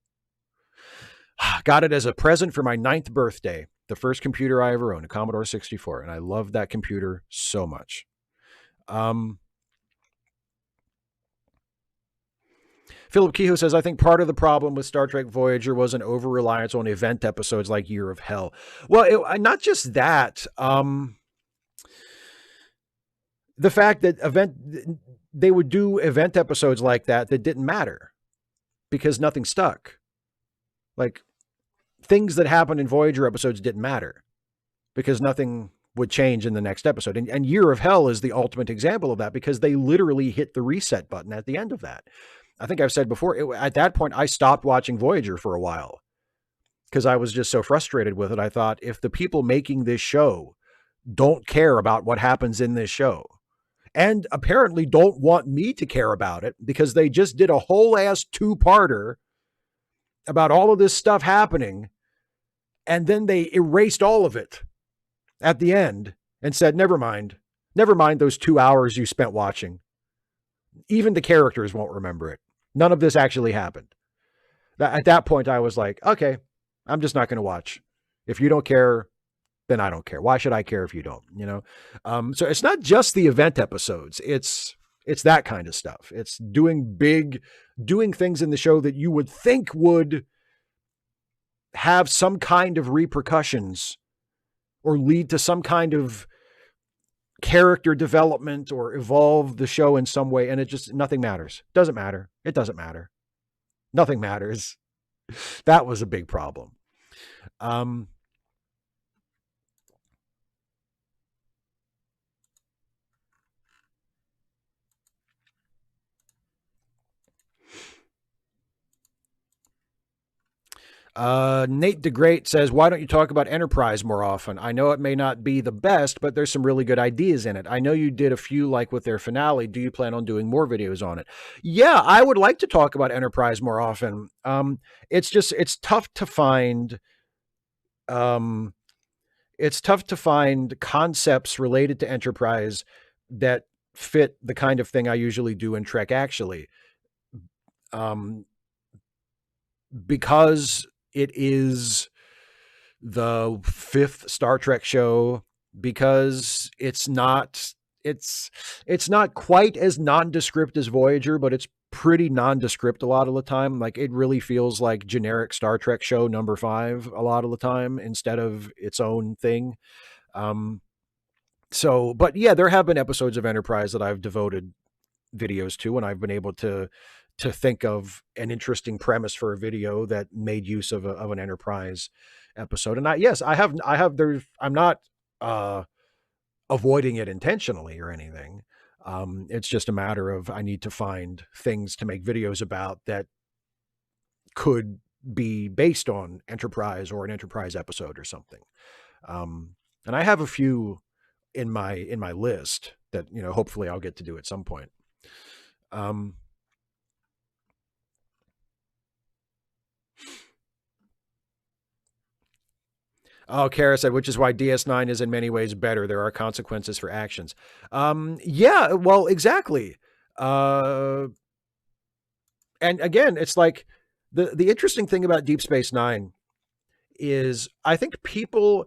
Got it as a present for my 9th birthday. The first computer I ever owned, a Commodore 64. And I loved that computer so much. Philip Kehoe says, I think part of the problem with Star Trek Voyager was an over-reliance on event episodes like Year of Hell. Well, not just that. The fact that they would do event episodes like that didn't matter because nothing stuck. Like things that happened in Voyager episodes didn't matter because nothing would change in the next episode. And Year of Hell is the ultimate example of that because they literally hit the reset button at the end of that. I think I've said before, at that point, I stopped watching Voyager for a while because I was just so frustrated with it. I thought, if the people making this show don't care about what happens in this show, and apparently don't want me to care about it because they just did a whole ass 2-parter about all of this stuff happening, and then they erased all of it at the end and said, never mind those 2 hours you spent watching. Even the characters won't remember it. None of this actually happened. At that point, I was like, okay, I'm just not going to watch. If you don't care, then I don't care. Why should I care if you don't? So it's not just the event episodes. It's that kind of stuff. It's doing things in the show that you would think would have some kind of repercussions or lead to some kind of character development or evolve the show in some way. And nothing matters. Doesn't matter. It doesn't matter. Nothing matters. That was a big problem. Nate the Great says, why don't you talk about Enterprise more often? I know it may not be the best, but there's some really good ideas in it. I know you did a few like with their finale. Do you plan on doing more videos on it? Yeah, I would like to talk about Enterprise more often. It's tough to find, um, it's tough to find concepts related to Enterprise that fit the kind of thing I usually do in Trek, actually. Um, because it is the fifth Star Trek show, because it's not quite as nondescript as Voyager, but it's pretty nondescript a lot of the time. Like, it really feels like generic Star Trek show number 5 a lot of the time instead of its own thing. So, but yeah, there have been episodes of Enterprise that I've devoted videos to, and I've been able to think of an interesting premise for a video that made use of an Enterprise episode. And I'm not avoiding it intentionally or anything. It's just a matter of, I need to find things to make videos about that could be based on Enterprise or an Enterprise episode or something. And I have a few in my list that, hopefully I'll get to do at some point. Oh, Kara said, which is why DS9 is in many ways better. There are consequences for actions. Yeah, well, exactly. And again, it's like the interesting thing about Deep Space Nine is, I think people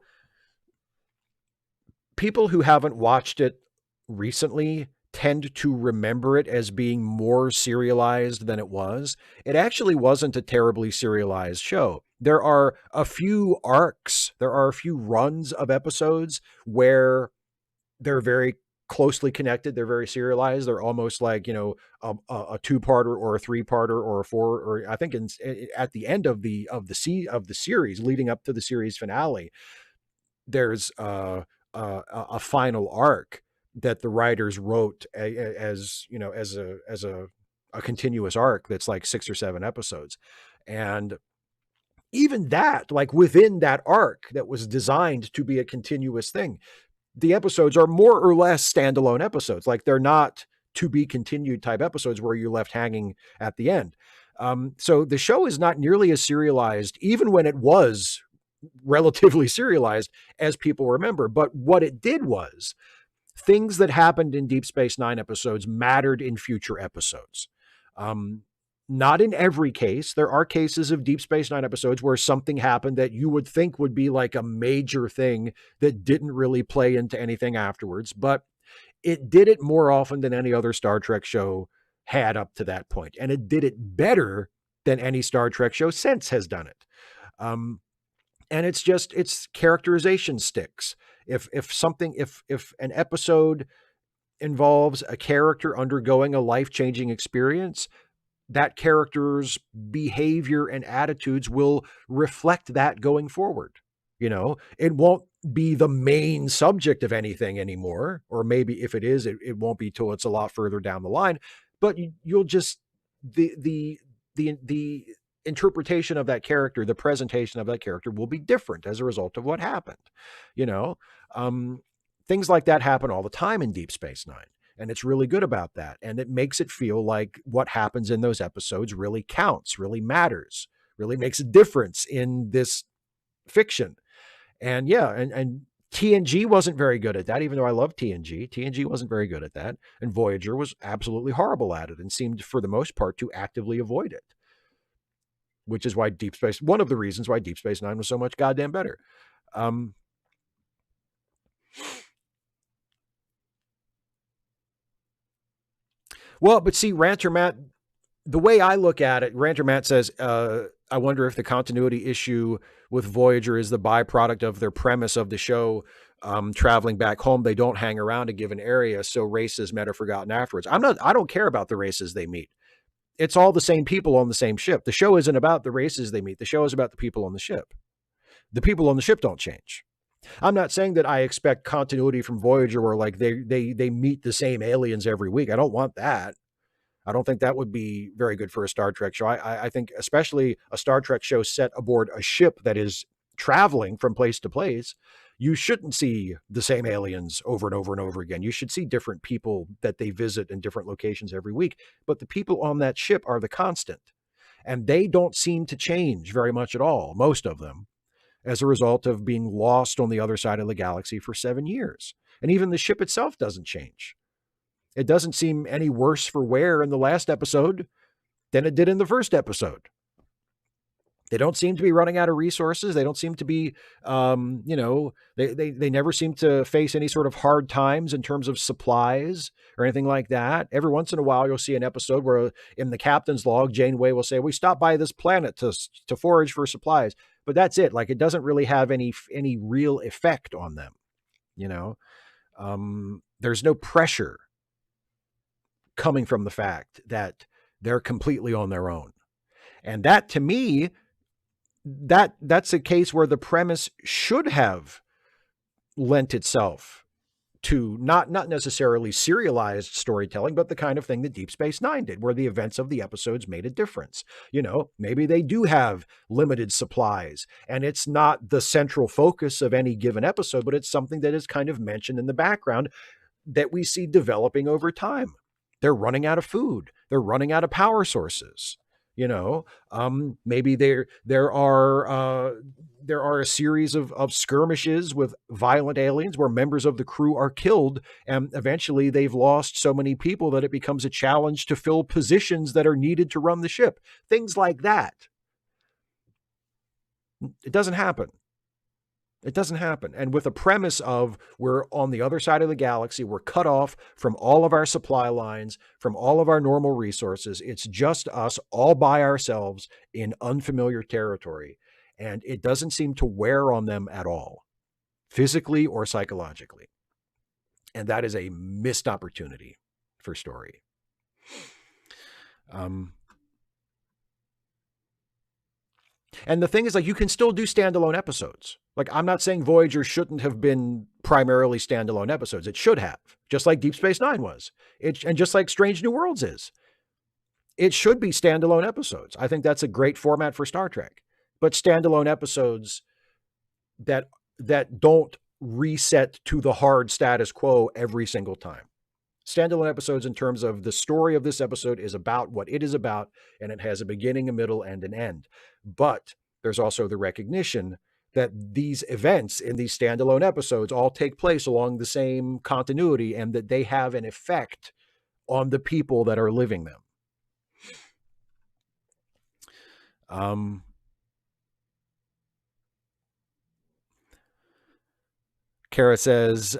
who haven't watched it recently tend to remember it as being more serialized than it was. It actually wasn't a terribly serialized show. There are a few arcs, there are a few runs of episodes where they're very closely connected. They're very serialized. They're almost like, a two-parter or a three-parter or a four, or I think at the end of the series leading up to the series finale, there's a final arc that the writers wrote as a continuous arc that's like 6 or 7 episodes. And even that, like within that arc that was designed to be a continuous thing, the episodes are more or less standalone episodes. Like, they're not to be continued type episodes where you're left hanging at the end. So the show is not nearly as serialized, even when it was relatively serialized, as people remember. But what it did was, things that happened in Deep Space Nine episodes mattered in future episodes. Not in every case. There are cases of Deep Space Nine episodes where something happened that you would think would be like a major thing that didn't really play into anything afterwards, but it did it more often than any other Star Trek show had up to that point. And it did it better than any Star Trek show since has done it. And it's characterization sticks. If an episode involves a character undergoing a life-changing experience, that character's behavior and attitudes will reflect that going forward. It won't be the main subject of anything anymore, or maybe if it is, it won't be till it's a lot further down the line. But you'll just the interpretation of that character, the presentation of that character will be different as a result of what happened. Things like that happen all the time in Deep Space Nine. And it's really good about that. And it makes it feel like what happens in those episodes really counts, really matters, really makes a difference in this fiction. And yeah, and TNG wasn't very good at that, even though I love TNG. TNG wasn't very good at that. And Voyager was absolutely horrible at it and seemed, for the most part, to actively avoid it. Which is why one of the reasons why Deep Space Nine was so much goddamn better. Well, but see, Ranter Matt, the way I look at it, Ranter Matt says, I wonder if the continuity issue with Voyager is the byproduct of their premise of the show, traveling back home. They don't hang around a given area, so races met are forgotten afterwards. I don't care about the races they meet. It's all the same people on the same ship. The show isn't about the races they meet. The show is about the people on the ship. The people on the ship don't change. I'm not saying that I expect continuity from Voyager where like they meet the same aliens every week. I don't want that. I don't think that would be very good for a Star Trek show. I think especially a Star Trek show set aboard a ship that is traveling from place to place, you shouldn't see the same aliens over and over and over again. You should see different people that they visit in different locations every week. But the people on that ship are the constant. And they don't seem to change very much at all, most of them, as a result of being lost on the other side of the galaxy for 7 years. And even the ship itself doesn't change. It doesn't seem any worse for wear in the last episode than it did in the first episode. They don't seem to be running out of resources. They don't seem to be, they never seem to face any sort of hard times in terms of supplies or anything like that. Every once in a while, you'll see an episode where in the captain's log, Janeway will say, we stopped by this planet to forage for supplies. But that's it. Like, it doesn't really have any real effect on them. There's no pressure coming from the fact that they're completely on their own. And that, to me, that's a case where the premise should have lent itself to not necessarily serialized storytelling, but the kind of thing that Deep Space Nine did, where the events of the episodes made a difference. Maybe they do have limited supplies and it's not the central focus of any given episode, but it's something that is kind of mentioned in the background that we see developing over time. They're running out of food. They're running out of power sources. Maybe there are a series of skirmishes with violent aliens where members of the crew are killed, and eventually they've lost so many people that it becomes a challenge to fill positions that are needed to run the ship. Things like that. It doesn't happen. It doesn't happen. And with a premise of we're on the other side of the galaxy, we're cut off from all of our supply lines, from all of our normal resources. It's just us all by ourselves in unfamiliar territory. And it doesn't seem to wear on them at all, physically or psychologically. And that is a missed opportunity for story. And the thing is, like, you can still do standalone episodes. Like, I'm not saying Voyager shouldn't have been primarily standalone episodes. It should have, just like Deep Space Nine was. And just like Strange New Worlds is. It should be standalone episodes. I think that's a great format for Star Trek. But standalone episodes that don't reset to the hard status quo every single time. Standalone episodes in terms of the story of this episode is about what it is about, and it has a beginning, a middle, and an end. But there's also the recognition that these events in these standalone episodes all take place along the same continuity and that they have an effect on the people that are living them. Kara says,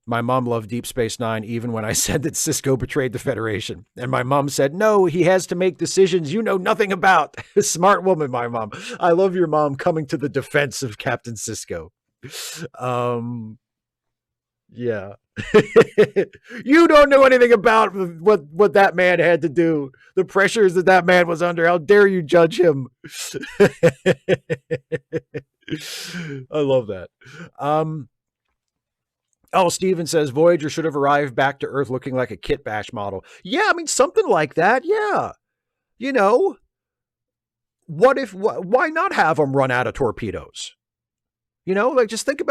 my mom loved Deep Space Nine even when I said that Sisko betrayed the Federation. And my mom said, no, he has to make decisions you know nothing about. Smart woman, my mom. I love your mom coming to the defense of Captain Sisko. Yeah. You don't know anything about what that man had to do. The pressures that man was under. How dare you judge him? I love that. Steven says Voyager should have arrived back to Earth looking like a Kit Bash model. Yeah, I mean, something like that. Yeah. Why not have them run out of torpedoes? Like, just think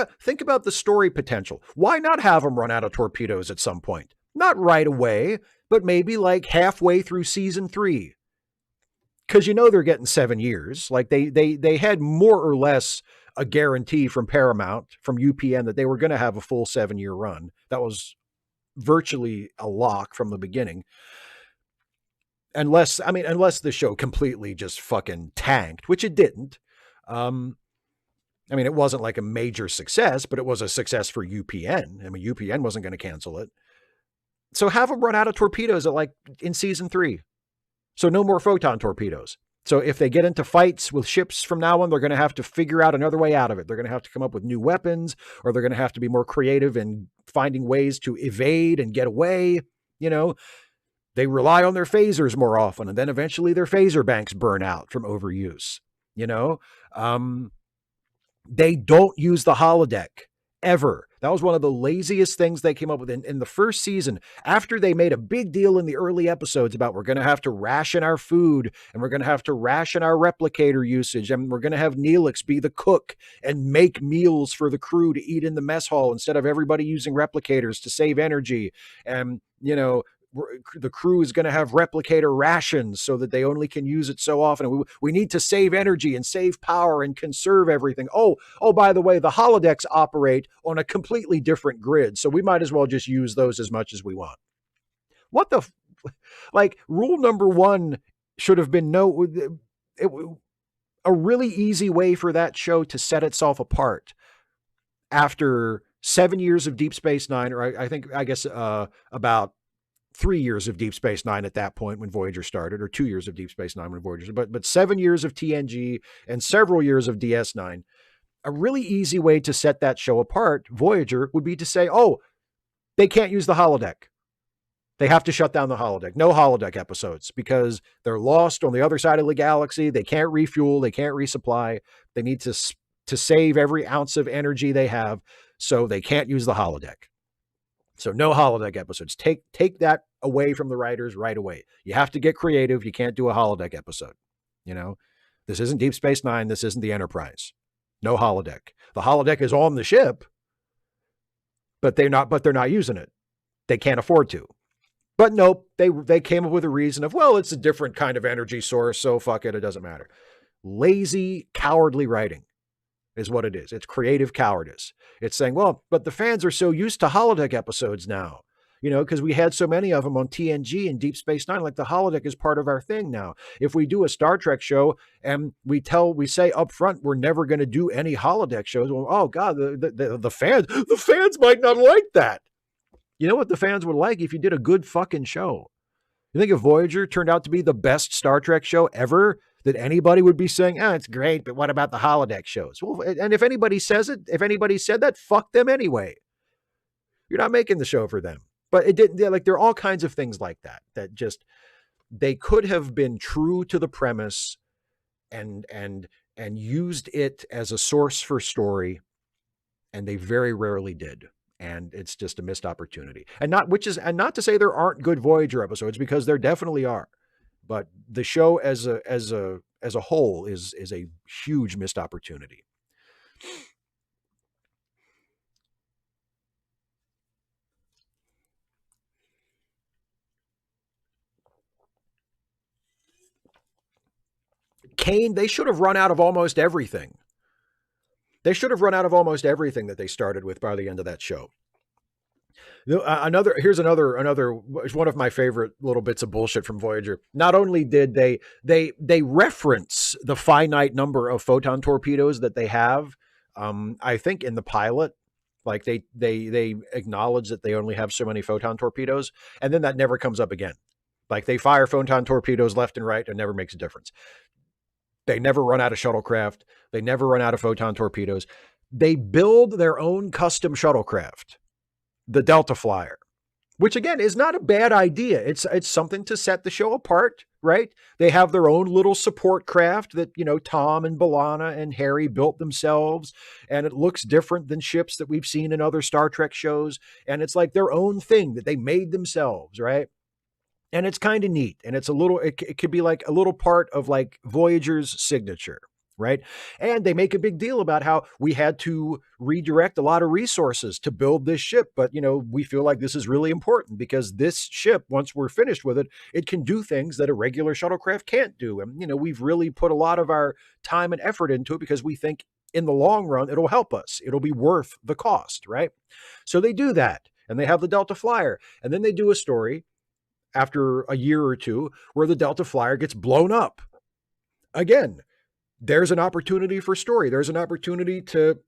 about the story potential. Why not have them run out of torpedoes at some point? Not right away, but maybe like halfway through season 3. Because they're getting 7 years. Like, they had more or less a guarantee from Paramount, from UPN, that they were going to have a full 7-year run. That was virtually a lock from the beginning. Unless the show completely just fucking tanked, which it didn't. It wasn't like a major success, but it was a success for UPN. UPN wasn't going to cancel it. So have them run out of torpedoes in season 3. So no more photon torpedoes. So if they get into fights with ships from now on, they're going to have to figure out another way out of it. They're going to have to come up with new weapons, or they're going to have to be more creative in finding ways to evade and get away. They rely on their phasers more often, and then eventually their phaser banks burn out from overuse. They don't use the holodeck ever. That was one of the laziest things they came up with in the first season. After they made a big deal in the early episodes about we're going to have to ration our food and we're going to have to ration our replicator usage and we're going to have Neelix be the cook and make meals for the crew to eat in the mess hall instead of everybody using replicators to save energy. And, the crew is going to have replicator rations so that they only can use it so often. We need to save energy and save power and conserve everything. Oh, by the way, the holodecks operate on a completely different grid, so we might as well just use those as much as we want. What the, rule number one should have been a really easy way for that show to set itself apart after 7 years of Deep Space Nine, or I guess about 3 years of Deep Space Nine at that point when Voyager started, or 2 years of Deep Space Nine when Voyager, but 7 years of TNG and several years of DS9. A really easy way to set that show apart, Voyager, would be to say, oh, they can't use the holodeck. They have to shut down the holodeck. No holodeck episodes because they're lost on the other side of the galaxy. They can't refuel. They can't resupply. They need to save every ounce of energy they have, so they can't use the holodeck. So no holodeck episodes. Take that away from the writers right away. You have to get creative. You can't do a holodeck episode. This isn't Deep Space Nine. This isn't the Enterprise. No holodeck. The holodeck is on the ship, but they're not using it. They can't afford to. But nope, they came up with a reason of, well, it's a different kind of energy source, so fuck it, it doesn't matter. Lazy, cowardly writing is what it is. It's creative cowardice. It's saying, well, but the fans are so used to holodeck episodes now, because we had so many of them on TNG and Deep Space Nine, like the holodeck is part of our thing now. If we do a Star Trek show and we say up front, we're never going to do any holodeck shows. Well, oh God, the fans might not like that. You know what the fans would like if you did a good fucking show? You think if Voyager turned out to be the best Star Trek show ever, that anybody would be saying, oh, it's great, but what about the holodeck shows? Well, and if anybody says it, if anybody said that, fuck them anyway. You're not making the show for them. But it didn't, there are all kinds of things like that just, they could have been true to the premise and used it as a source for story, and they very rarely did. And it's just a missed opportunity. And not to say there aren't good Voyager episodes, because there definitely are. But the show as a whole is a huge missed opportunity. Kane, they should have run out of almost everything. They should have run out of almost everything that they started with by the end of that show. Here's another one of my favorite little bits of bullshit from Voyager. Not only did they reference the finite number of photon torpedoes that they have, I think in the pilot, like they acknowledge that they only have so many photon torpedoes, and then that never comes up again. Like they fire photon torpedoes left and right, and never makes a difference. They never run out of shuttlecraft. They never run out of photon torpedoes. They build their own custom shuttlecraft, the Delta Flyer, which again is not a bad idea. It's something to set the show apart, right? They have their own little support craft that, Tom and B'Elanna and Harry built themselves, and it looks different than ships that we've seen in other Star Trek shows, and it's like their own thing that they made themselves, right? And it's kind of neat, and it could be like a little part of like Voyager's signature, right? And they make a big deal about how we had to redirect a lot of resources to build this ship, but we feel like this is really important because this ship, once we're finished with it, it can do things that a regular shuttlecraft can't do. And we've really put a lot of our time and effort into it because we think in the long run it'll help us. It'll be worth the cost, right? So they do that, and they have the Delta Flyer, and then they do a story after a year or two where the Delta Flyer gets blown up. Again, there's an opportunity for story. There's an opportunity to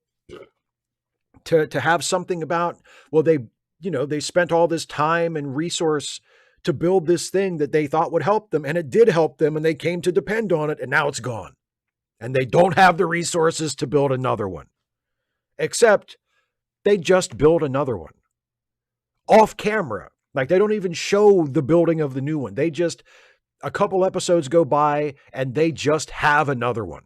have something about, well, they spent all this time and resource to build this thing that they thought would help them, and it did help them, and they came to depend on it, and now it's gone. And they don't have the resources to build another one. Except they just build another one. Off camera. Like they don't even show the building of the new one. A couple episodes go by and they just have another one.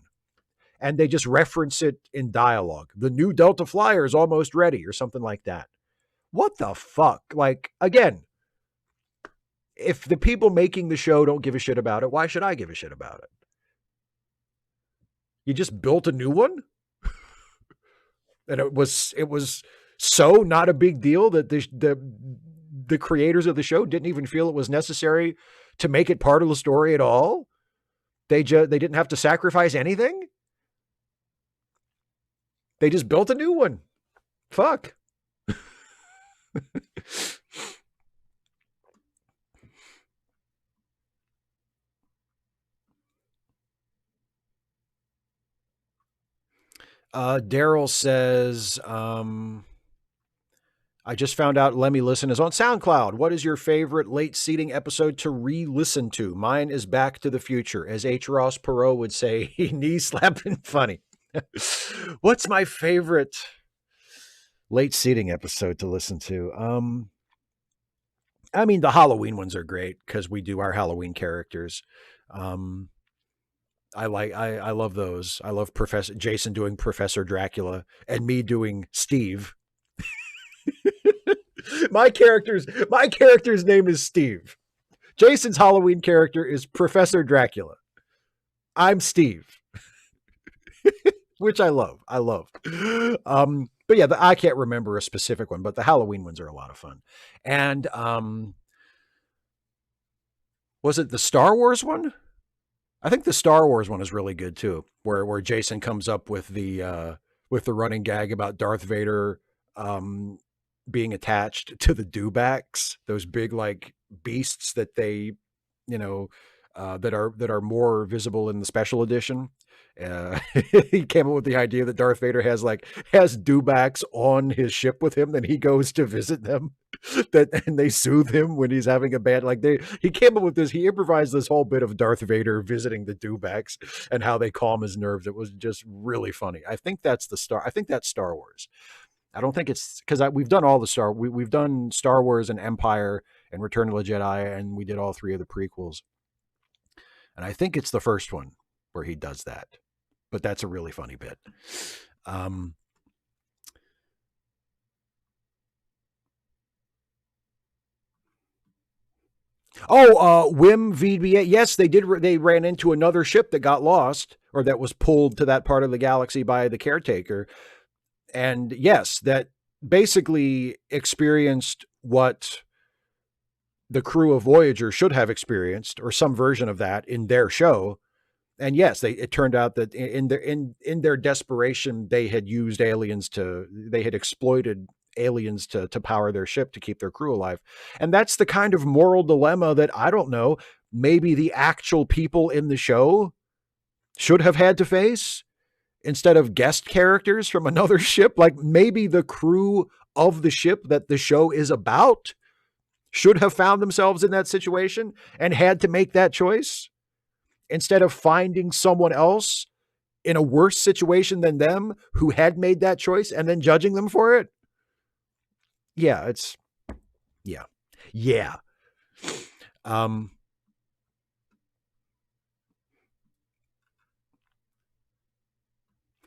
and they just reference it in dialogue. The new Delta Flyer is almost ready or something like that. What the fuck? Like, again, if the people making the show don't give a shit about it, why should I give a shit about it? You just built a new one? And it was so not a big deal that the creators of the show didn't even feel it was necessary to make it part of the story at all. They didn't have to sacrifice anything. They just built a new one. Fuck. Daryl says, I just found out Lemmy Listen is on SoundCloud. What is your favorite late seating episode to re-listen to? Mine is Back to the Future. As H. Ross Perot would say, knee slapping funny. What's my favorite late seating episode to listen to? I mean, the Halloween ones are great because we do our Halloween characters. I love those. I love Professor Jason doing Professor Dracula and me doing Steve. My character's name is Steve. Jason's Halloween character is Professor Dracula. I'm Steve. Which I love. But yeah, I can't remember a specific one, but the Halloween ones are a lot of fun. And was it the Star Wars one? I think the Star Wars one is really good too, where Jason comes up with the running gag about Darth Vader being attached to the dewbacks, those big like beasts that they, that are more visible in the special edition. He came up with the idea that Darth Vader has dewbacks on his ship with him, then he goes to visit them and they soothe him when he's having a bad, he came up with this, he improvised this whole bit of Darth Vader visiting the dewbacks and how they calm his nerves. It was just really funny. I think that's Star Wars. I don't think it's because we've done all the we've done Star Wars and Empire and Return of the Jedi, and we did all three of the prequels. And I think it's the first one where he does that, but that's a really funny bit. Wim VBA. Yes, they did. They ran into another ship that got lost or that was pulled to that part of the galaxy by the caretaker. And yes, that basically experienced what the crew of Voyager should have experienced, or some version of that in their show. And yes, it turned out that in their desperation, they had used they had exploited aliens to power their ship to keep their crew alive. And that's the kind of moral dilemma that, I don't know, maybe the actual people in the show should have had to face instead of guest characters from another ship. Like maybe the crew of the ship that the show is about should have found themselves in that situation and had to make that choice instead of finding someone else in a worse situation than them who had made that choice and then judging them for it. Yeah.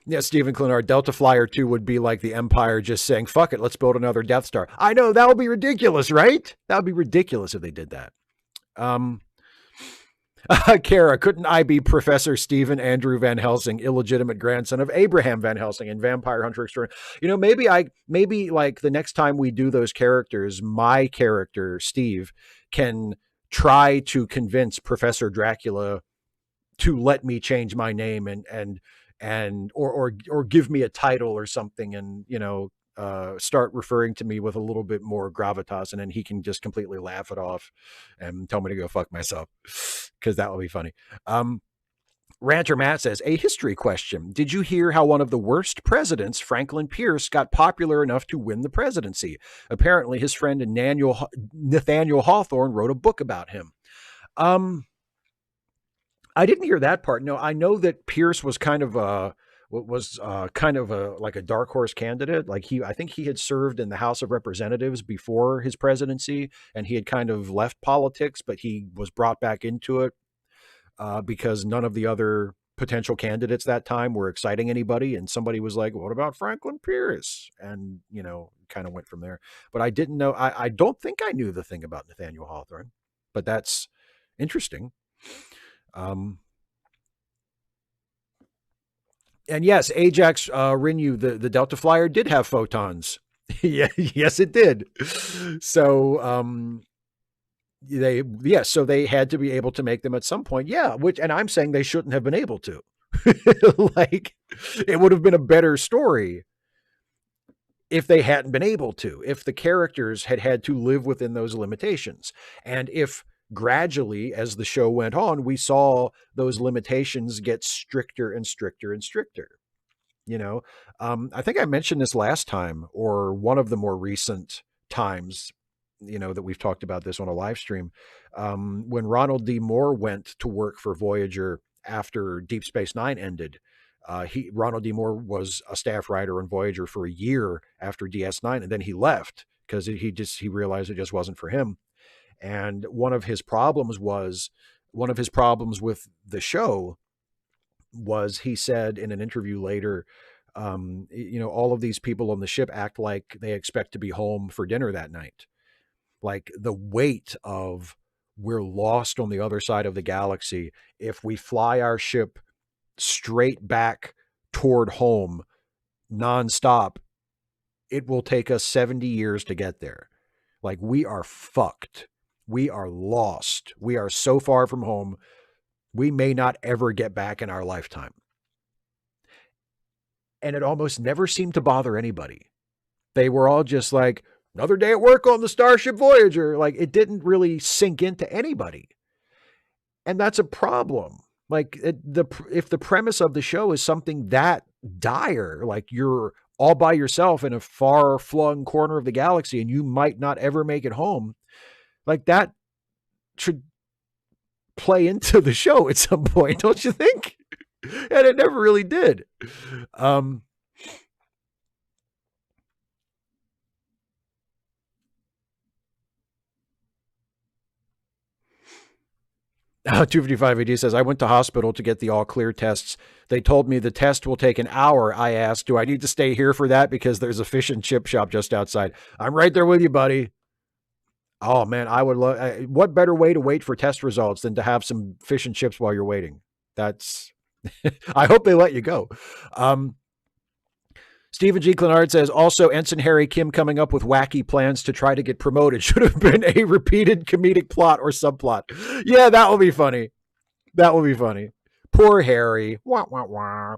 Yeah, Stephen Clenard, Delta Flyer 2 would be like the Empire just saying, fuck it, let's build another Death Star. I know, that would be ridiculous, right? That would be ridiculous if they did that. Kara, couldn't I be Professor Stephen Andrew Van Helsing, illegitimate grandson of Abraham Van Helsing and Vampire Hunter Extraordinary? Maybe like the next time we do those characters, my character, Steve, can try to convince Professor Dracula to let me change my name or give me a title or something, and start referring to me with a little bit more gravitas, and then he can just completely laugh it off and tell me to go fuck myself, because that will be funny. Rancher Matt says, a history question. Did you hear how one of the worst presidents, Franklin Pierce, got popular enough to win the presidency? Apparently his friend Nathaniel Hawthorne wrote a book about him. I didn't hear that part. No, I know that Pierce was kind of like a dark horse candidate. I think he had served in the House of Representatives before his presidency, and he had kind of left politics, but he was brought back into it because none of the other potential candidates that time were exciting anybody. And somebody was like, what about Franklin Pierce? And, kind of went from there. But I didn't know, I don't think I knew the thing about Nathaniel Hawthorne, but that's interesting. And yes, Ajax Rinyu, the Delta Flyer, did have photons. Yeah, yes, it did. So so they had to be able to make them at some point. Yeah, and I'm saying they shouldn't have been able to. Like, it would have been a better story if they hadn't been able to, if the characters had to live within those limitations. And if gradually, as the show went on, we saw those limitations get stricter and stricter and stricter. I think I mentioned this last time, or one of the more recent times, that we've talked about this on a live stream. When Ronald D. Moore went to work for Voyager after Deep Space Nine ended, Ronald D. Moore was a staff writer on Voyager for a year after DS9, and then he left because he realized it just wasn't for him. And one of his problems with the show was, he said in an interview later, all of these people on the ship act like they expect to be home for dinner that night. Like, the weight of, we're lost on the other side of the galaxy. If we fly our ship straight back toward home nonstop, it will take us 70 years to get there. Like, we are fucked. We are lost. We are so far from home. We may not ever get back in our lifetime. And it almost never seemed to bother anybody. They were all just like, another day at work on the Starship Voyager. Like, it didn't really sink into anybody. And that's a problem. Like, if the premise of the show is something that dire, like you're all by yourself in a far-flung corner of the galaxy and you might not ever make it home, like, that should play into the show at some point, don't you think? And it never really did. 255 AD says, I went to hospital to get the all clear tests. They told me the test will take an hour. I asked, do I need to stay here for that? Because there's a fish and chip shop just outside. I'm right there with you, buddy. Oh man, I would love, what better way to wait for test results than to have some fish and chips while you're waiting? That's, I hope they let you go. Stephen G. Clenard says, also, Ensign Harry Kim coming up with wacky plans to try to get promoted should have been a repeated comedic plot or subplot. Yeah, that will be funny. That will be funny. Poor Harry. Wah, wah, wah.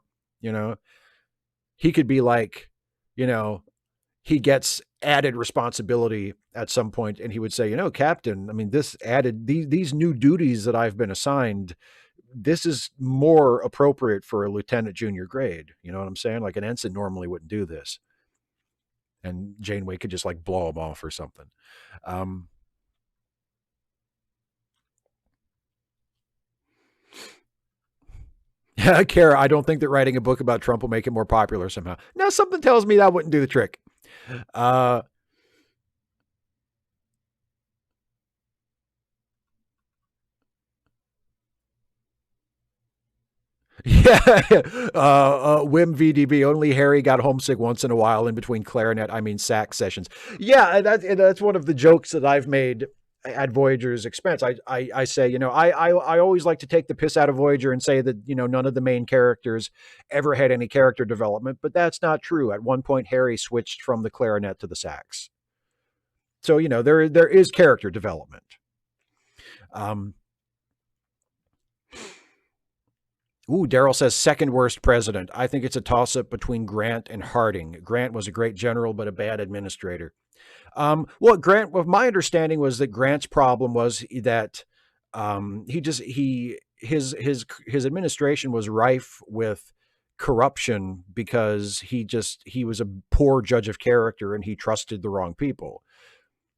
He could be like, he gets added responsibility at some point, and he would say, Captain, I mean, these new duties that I've been assigned, this is more appropriate for a lieutenant junior grade. You know what I'm saying? Like, an ensign normally wouldn't do this. And Janeway could just like blow him off or something. Yeah, Kara, I don't think that writing a book about Trump will make it more popular somehow. Now, something tells me that wouldn't do the trick. Yeah, Wim VDB. Only Harry got homesick once in a while in between sax sessions. Yeah, that's one of the jokes that I've made at Voyager's expense. I say, I always like to take the piss out of Voyager and say that, none of the main characters ever had any character development, but that's not true. At one point, Harry switched from the clarinet to the sax. So, there is character development. Daryl says second worst president. I think it's a toss-up between Grant and Harding. Grant was a great general, but a bad administrator. Grant, my understanding was that Grant's problem was that his administration was rife with corruption because he was a poor judge of character and he trusted the wrong people.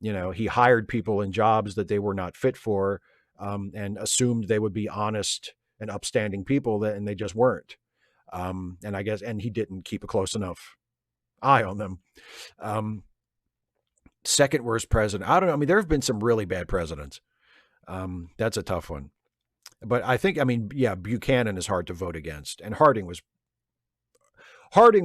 He hired people in jobs that they were not fit for, and assumed they would be honest and upstanding people, and they just weren't. And he didn't keep a close enough eye on them. Second worst president. I don't know. I mean, there have been some really bad presidents. That's a tough one. But I think, I mean, yeah, Buchanan is hard to vote against, and Harding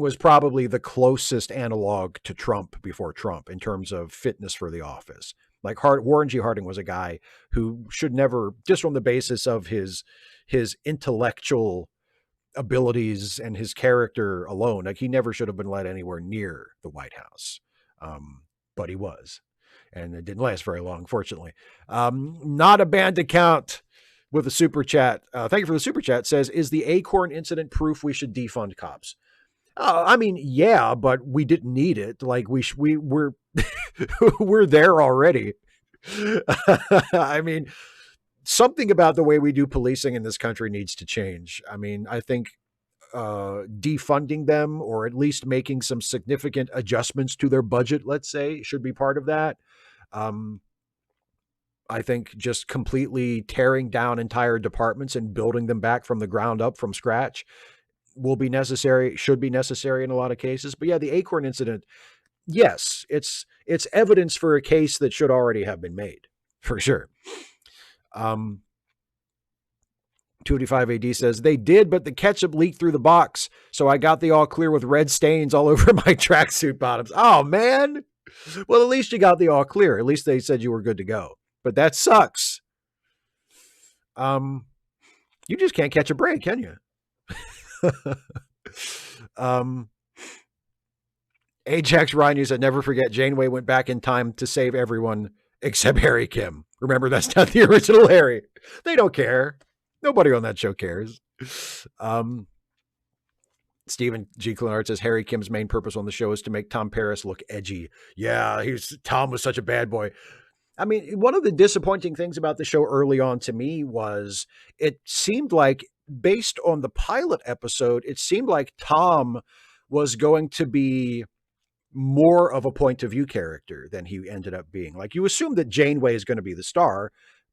was probably the closest analog to Trump before Trump in terms of fitness for the office. Like Warren G. Harding was a guy who should never, just from the basis of his intellectual abilities and his character alone, like he never should have been let anywhere near the White House. But he was, and it didn't last very long, fortunately. Not a band account with a super chat. Thank you for the super chat. Says, is the Acorn incident proof we should defund cops? I mean, yeah, but we didn't need it. Like we're we're there already. I mean, something about the way we do policing in this country needs to change. I mean, I think defunding them, or at least making some significant adjustments to their budget, let's say, should be part of that. I think just completely tearing down entire departments and building them back from the ground up from scratch will be necessary, should be necessary in a lot of cases. But yeah, the Acorn incident, yes, it's evidence for a case that should already have been made, for sure. 285 AD says, they did, but the ketchup leaked through the box, so I got the all clear with red stains all over my tracksuit bottoms. Oh, man. Well, at least you got the all clear. At least they said you were good to go. But that sucks. You just can't catch a break, can you? Ajax Ryan said, never forget Janeway went back in time to save everyone except Harry Kim. Remember, that's not the original Harry. They don't care. Nobody on that show cares. Stephen G. Clenard says Harry Kim's main purpose on the show is to make Tom Paris look edgy. Yeah, Tom was such a bad boy. I mean, one of the disappointing things about the show early on to me was it seemed like, based on the pilot episode, it seemed like Tom was going to be more of a point of view character than he ended up being. Like, you assume that Janeway is going to be the star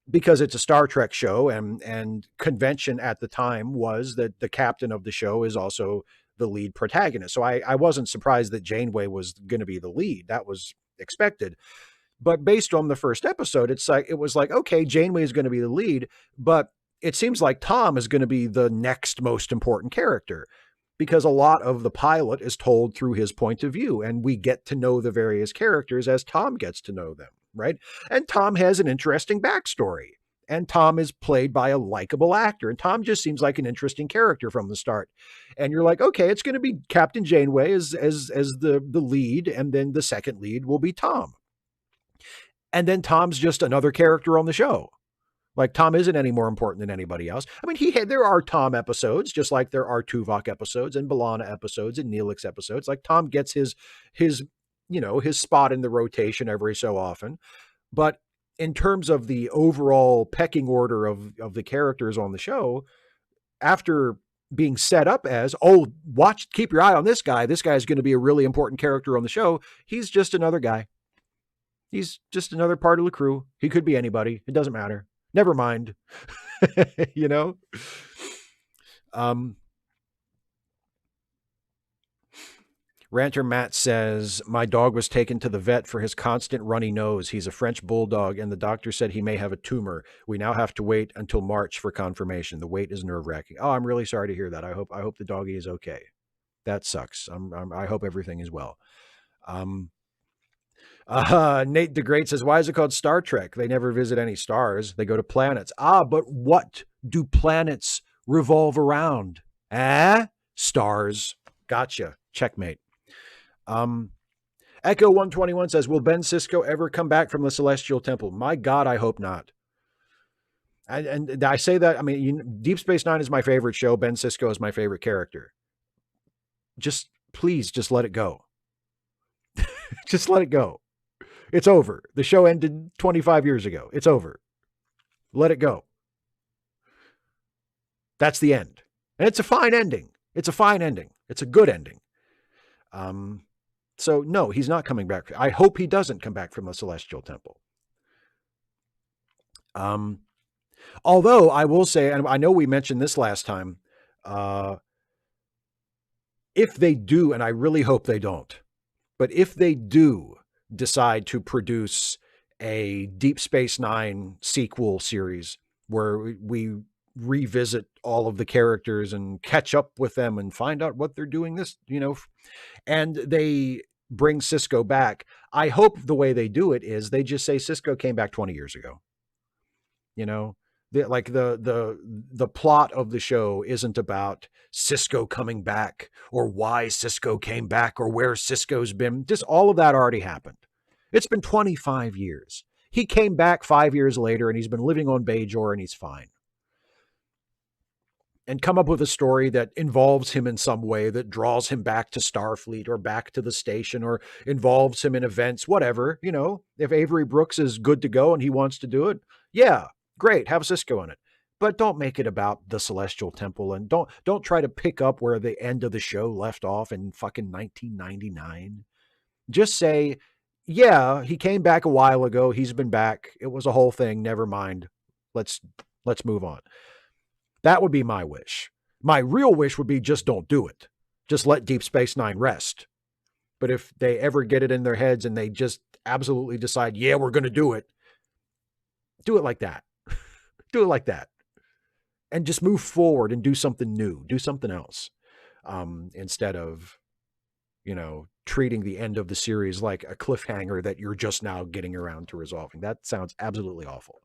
because it's a Star Trek show, and convention at the time was that the captain of the show is also the lead protagonist. So I wasn't surprised that Janeway was going to be the lead. That was expected. But based on the first episode, it was like, okay, Janeway is going to be the lead, but it seems like Tom is going to be the next most important character, because a lot of the pilot is told through his point of view, and we get to know the various characters as Tom gets to know them, right? And Tom has an interesting backstory, and Tom is played by a likable actor, and Tom just seems like an interesting character from the start. And you're like, okay, it's going to be Captain Janeway as the lead, and then the second lead will be Tom. And then Tom's just another character on the show. Like, Tom isn't any more important than anybody else. I mean, there are Tom episodes, just like there are Tuvok episodes and B'Elanna episodes and Neelix episodes. Like, Tom gets his spot in the rotation every so often. But in terms of the overall pecking order of the characters on the show, after being set up as, keep your eye on this guy. This guy is going to be a really important character on the show. He's just another guy. He's just another part of the crew. He could be anybody. It doesn't matter. Never mind. You know? Ranter Matt says, my dog was taken to the vet for his constant runny nose. He's a French bulldog, and the doctor said he may have a tumor. We now have to wait until March for confirmation. The wait is nerve-wracking. Oh, I'm really sorry to hear that. I hope the doggy is okay. That sucks. I hope everything is well. Nate the Great says, why is it called Star Trek? They never visit any stars. They go to planets. But what do planets revolve around? Stars. Gotcha. Checkmate. Echo 121 says, will Ben Sisko ever come back from the Celestial Temple? My God, I hope not. And I say that, I mean, Deep Space Nine is my favorite show. Ben Sisko is my favorite character. Please let it go. Just let it go. It's over. The show ended 25 years ago. It's over. Let it go. That's the end. And it's a fine ending. It's a good ending. So no, he's not coming back. I hope he doesn't come back from the Celestial Temple. Although I will say, and I know we mentioned this last time, if they do, and I really hope they don't, but if they do decide to produce a Deep Space Nine sequel series where we revisit all of the characters and catch up with them and find out what they're doing this, and they bring Cisco back. I hope the way they do it is they just say Cisco came back 20 years ago. The plot of the show isn't about Cisco coming back or why Cisco came back or where Cisco's been. Just all of that already happened. It's been 25 years. He came back 5 years later and he's been living on Bajor and he's fine. And come up with a story that involves him in some way, that draws him back to Starfleet or back to the station or involves him in events, whatever. If Avery Brooks is good to go and he wants to do it, yeah, great, have Cisco in it. But don't make it about the Celestial Temple, and don't try to pick up where the end of the show left off in fucking 1999. Just say, yeah, he came back a while ago. He's been back. It was a whole thing. Never mind. Let's move on. That would be my wish. My real wish would be just don't do it. Just let Deep Space Nine rest. But if they ever get it in their heads and they just absolutely decide, yeah, we're going to do it like that. Do it like that. And just move forward and do something new. Do something else. Instead of, treating the end of the series like a cliffhanger that you're just now getting around to resolving. That sounds absolutely awful.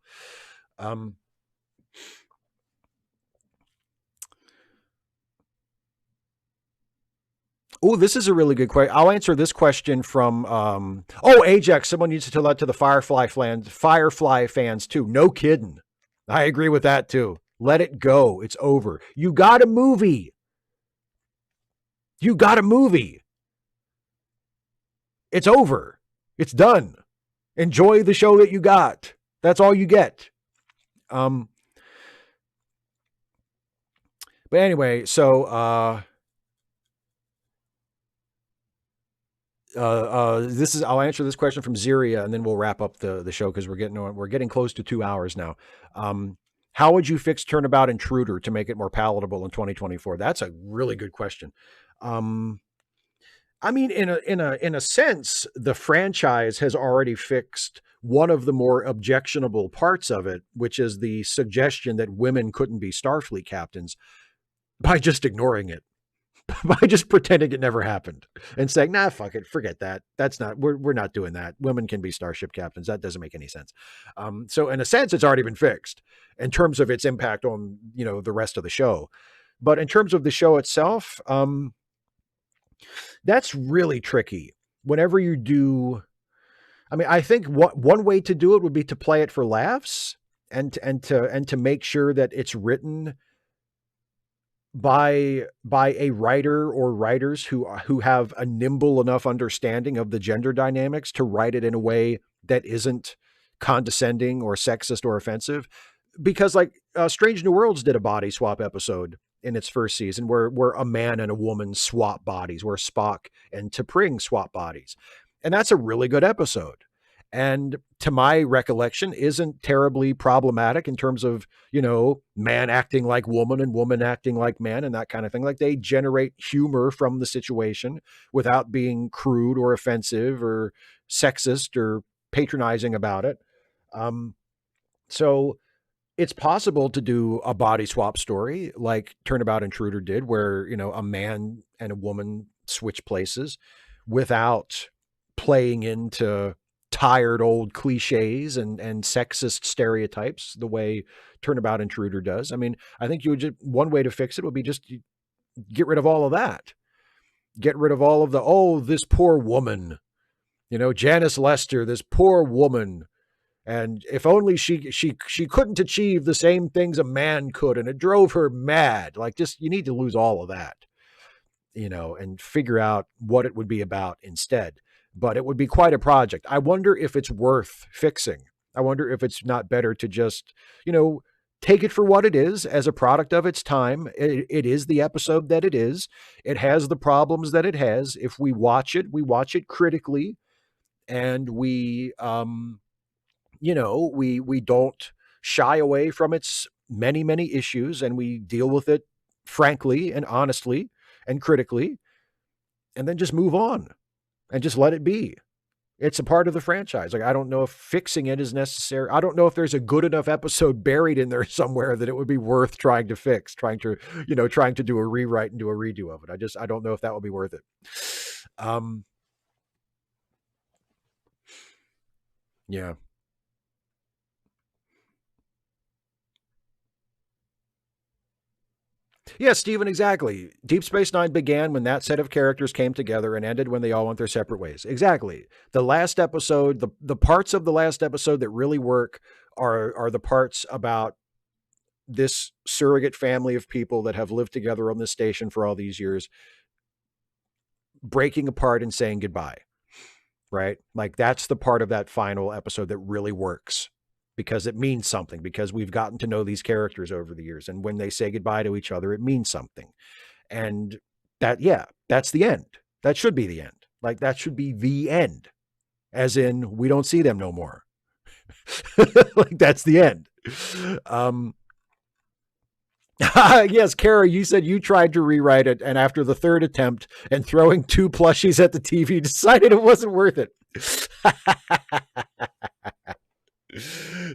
Oh, this is a really good question. I'll answer this question from, Ajax. Someone needs to tell that to the Firefly fans too. No kidding. I agree with that too. Let it go. It's over. You got a movie. It's over. It's done. Enjoy the show that you got. That's all you get. But anyway, so, I'll answer this question from Ziria and then we'll wrap up the show because we're getting close to 2 hours now. How would you fix Turnabout Intruder to make it more palatable in 2024? That's a really good question. I mean, in a sense, the franchise has already fixed one of the more objectionable parts of it, which is the suggestion that women couldn't be Starfleet captains, by just ignoring it. By just pretending it never happened and saying, nah, fuck it, forget that. We're not doing that. Women can be starship captains. That doesn't make any sense. So in a sense, it's already been fixed in terms of its impact on, the rest of the show. But in terms of the show itself, that's really tricky. Whenever you do, I think one way to do it would be to play it for laughs and to make sure that it's written by a writer or writers who have a nimble enough understanding of the gender dynamics to write it in a way that isn't condescending or sexist or offensive. Because Strange New Worlds did a body swap episode in its first season where a man and a woman swap bodies, where Spock and T'Pring swap bodies. And that's a really good episode. And to my recollection, isn't terribly problematic in terms of, man acting like woman and woman acting like man and that kind of thing. Like, they generate humor from the situation without being crude or offensive or sexist or patronizing about it. So it's possible to do a body swap story like Turnabout Intruder did, where, a man and a woman switch places without playing into tired old cliches and sexist stereotypes the way Turnabout Intruder does. I think one way to fix it would be just get rid of all of that. Get rid of all of this poor woman, Janice Lester, this poor woman. And if only she couldn't achieve the same things a man could, and it drove her mad. You need to lose all of that, and figure out what it would be about instead. But it would be quite a project. I wonder if it's worth fixing. I wonder if it's not better to just, take it for what it is as a product of its time. It is the episode that it is. It has the problems that it has. If we watch it critically, and we don't shy away from its many, many issues, and we deal with it frankly and honestly and critically, and then just move on and just let it be. It's a part of the franchise. Like, I don't know if fixing it is necessary. I don't know if there's a good enough episode buried in there somewhere that it would be worth trying to fix, trying to do a rewrite and do a redo of it. I don't know if that would be worth it. Yeah. Yeah, Steven, exactly. Deep Space Nine began when that set of characters came together and ended when they all went their separate ways. Exactly. The last episode, the parts of the last episode that really work are the parts about this surrogate family of people that have lived together on this station for all these years, breaking apart and saying goodbye. Right? Like, that's the part of that final episode that really works, because it means something, because we've gotten to know these characters over the years. And when they say goodbye to each other, it means something. And that's the end. That should be the end. Like, that should be the end, as in we don't see them no more. Like, that's the end. Yes, Kara, you said you tried to rewrite it, and after the third attempt and throwing 2 plushies at the TV, decided it wasn't worth it.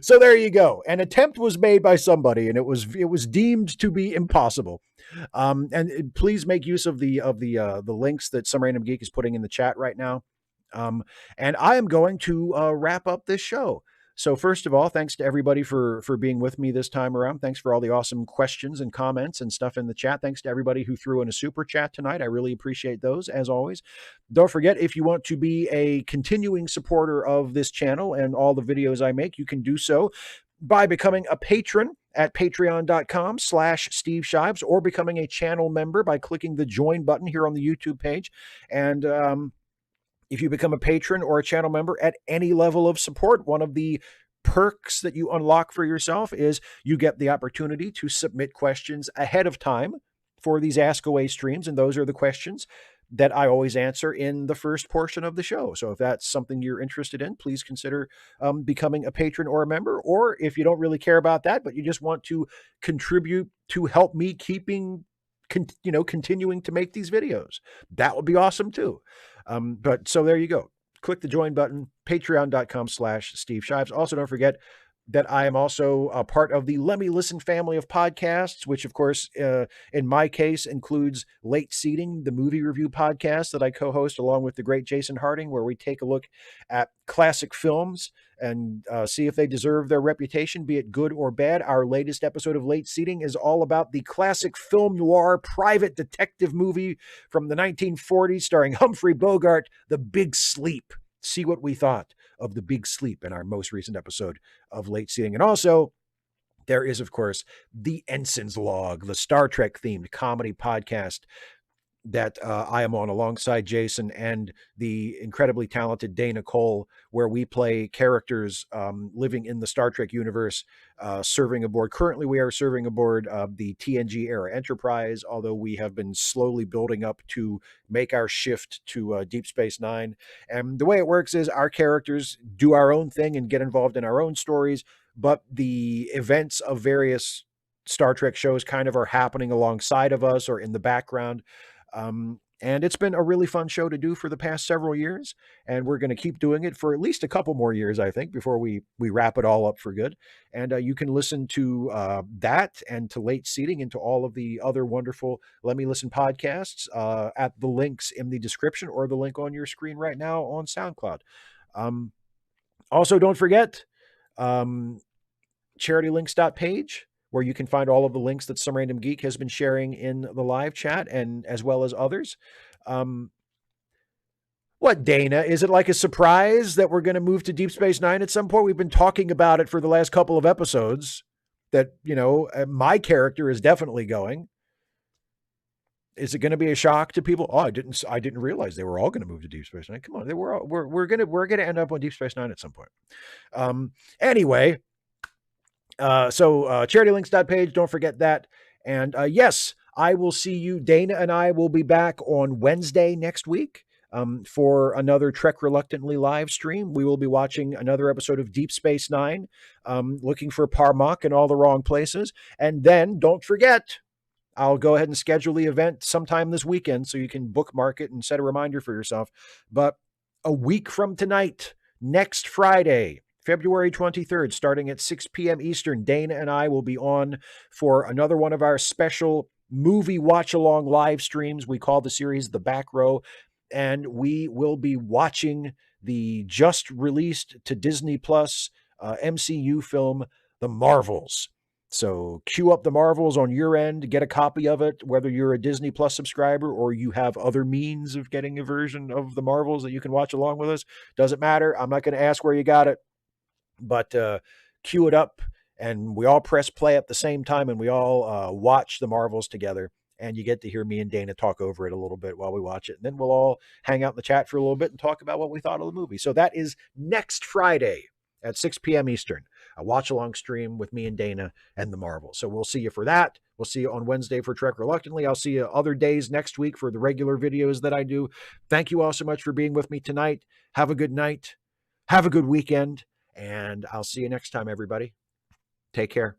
So there you go. An attempt was made by somebody, and it was deemed to be impossible. And please make use of the links that Some Random Geek is putting in the chat right now. And I am going to wrap up this show. So first of all, thanks to everybody for being with me this time around. Thanks for all the awesome questions and comments and stuff in the chat. Thanks to everybody who threw in a super chat tonight. I really appreciate those, as always. Don't forget, if you want to be a continuing supporter of this channel and all the videos I make, you can do so by becoming a patron at patreon.com/Steve Shives, or becoming a channel member by clicking the join button here on the YouTube page. And if you become a patron or a channel member at any level of support, one of the perks that you unlock for yourself is you get the opportunity to submit questions ahead of time for these Ask Away streams. And those are the questions that I always answer in the first portion of the show. So if that's something you're interested in, please consider becoming a patron or a member. Or if you don't really care about that, but you just want to contribute to help me continuing to make these videos, that would be awesome too. But so there you go. Click the join button, patreon.com/Steve Shives. Also, don't forget that I am also a part of the Let Me Listen family of podcasts, which, of course, in my case, includes Late Seating, the movie review podcast that I co-host along with the great Jason Harding, where we take a look at classic films and see if they deserve their reputation, be it good or bad. Our latest episode of Late Seating is all about the classic film noir private detective movie from the 1940s starring Humphrey Bogart, The Big Sleep. See what we thought of The Big Sleep in our most recent episode of Late Seating. And also, there is, of course, the Ensign's Log, the Star Trek themed comedy podcast that I am on alongside Jason and the incredibly talented Dana Cole, where we play characters living in the Star Trek universe, serving aboard. Currently, we are serving aboard the TNG era Enterprise, although we have been slowly building up to make our shift to Deep Space Nine. And the way it works is our characters do our own thing and get involved in our own stories, but the events of various Star Trek shows kind of are happening alongside of us or in the background. And it's been a really fun show to do for the past several years, and we're going to keep doing it for at least a couple more years, I think, before we wrap it all up for good. And you can listen to that and to Late Seating and to all of the other wonderful Let Me Listen podcasts at the links in the description or the link on your screen right now on SoundCloud. Also, don't forget charitylinks.page, where you can find all of the links that Some Random Geek has been sharing in the live chat, and as well as others. What, Dana? Is it like a surprise that we're going to move to Deep Space Nine at some point? We've been talking about it for the last couple of episodes that, my character is definitely going. Is it going to be a shock to people? Oh, I didn't realize they were all going to move to Deep Space Nine. Come on, we're going to end up on Deep Space Nine at some point. Anyway, so charitylinks.page, don't forget that. And yes, I will see you. Dana and I will be back on Wednesday next week for another Trek Reluctantly live stream. We will be watching another episode of Deep Space Nine, looking for Parmok in all the wrong places. And then don't forget, I'll go ahead and schedule the event sometime this weekend so you can bookmark it and set a reminder for yourself. But a week from tonight, next Friday, February 23rd, starting at 6 p.m. Eastern, Dana and I will be on for another one of our special movie watch-along live streams. We call the series The Back Row, and we will be watching the just released to Disney Plus MCU film, The Marvels. So queue up The Marvels on your end, get a copy of it, whether you're a Disney Plus subscriber or you have other means of getting a version of The Marvels that you can watch along with us. Doesn't matter. I'm not going to ask where you got it, but queue it up and we all press play at the same time and we all watch The Marvels together. And you get to hear me and Dana talk over it a little bit while we watch it. And then we'll all hang out in the chat for a little bit and talk about what we thought of the movie. So that is next Friday at 6 p.m. Eastern, a watch-along stream with me and Dana and The Marvels. So we'll see you for that. We'll see you on Wednesday for Trek Reluctantly. I'll see you other days next week for the regular videos that I do. Thank you all so much for being with me tonight. Have a good night. Have a good weekend. And I'll see you next time, everybody. Take care.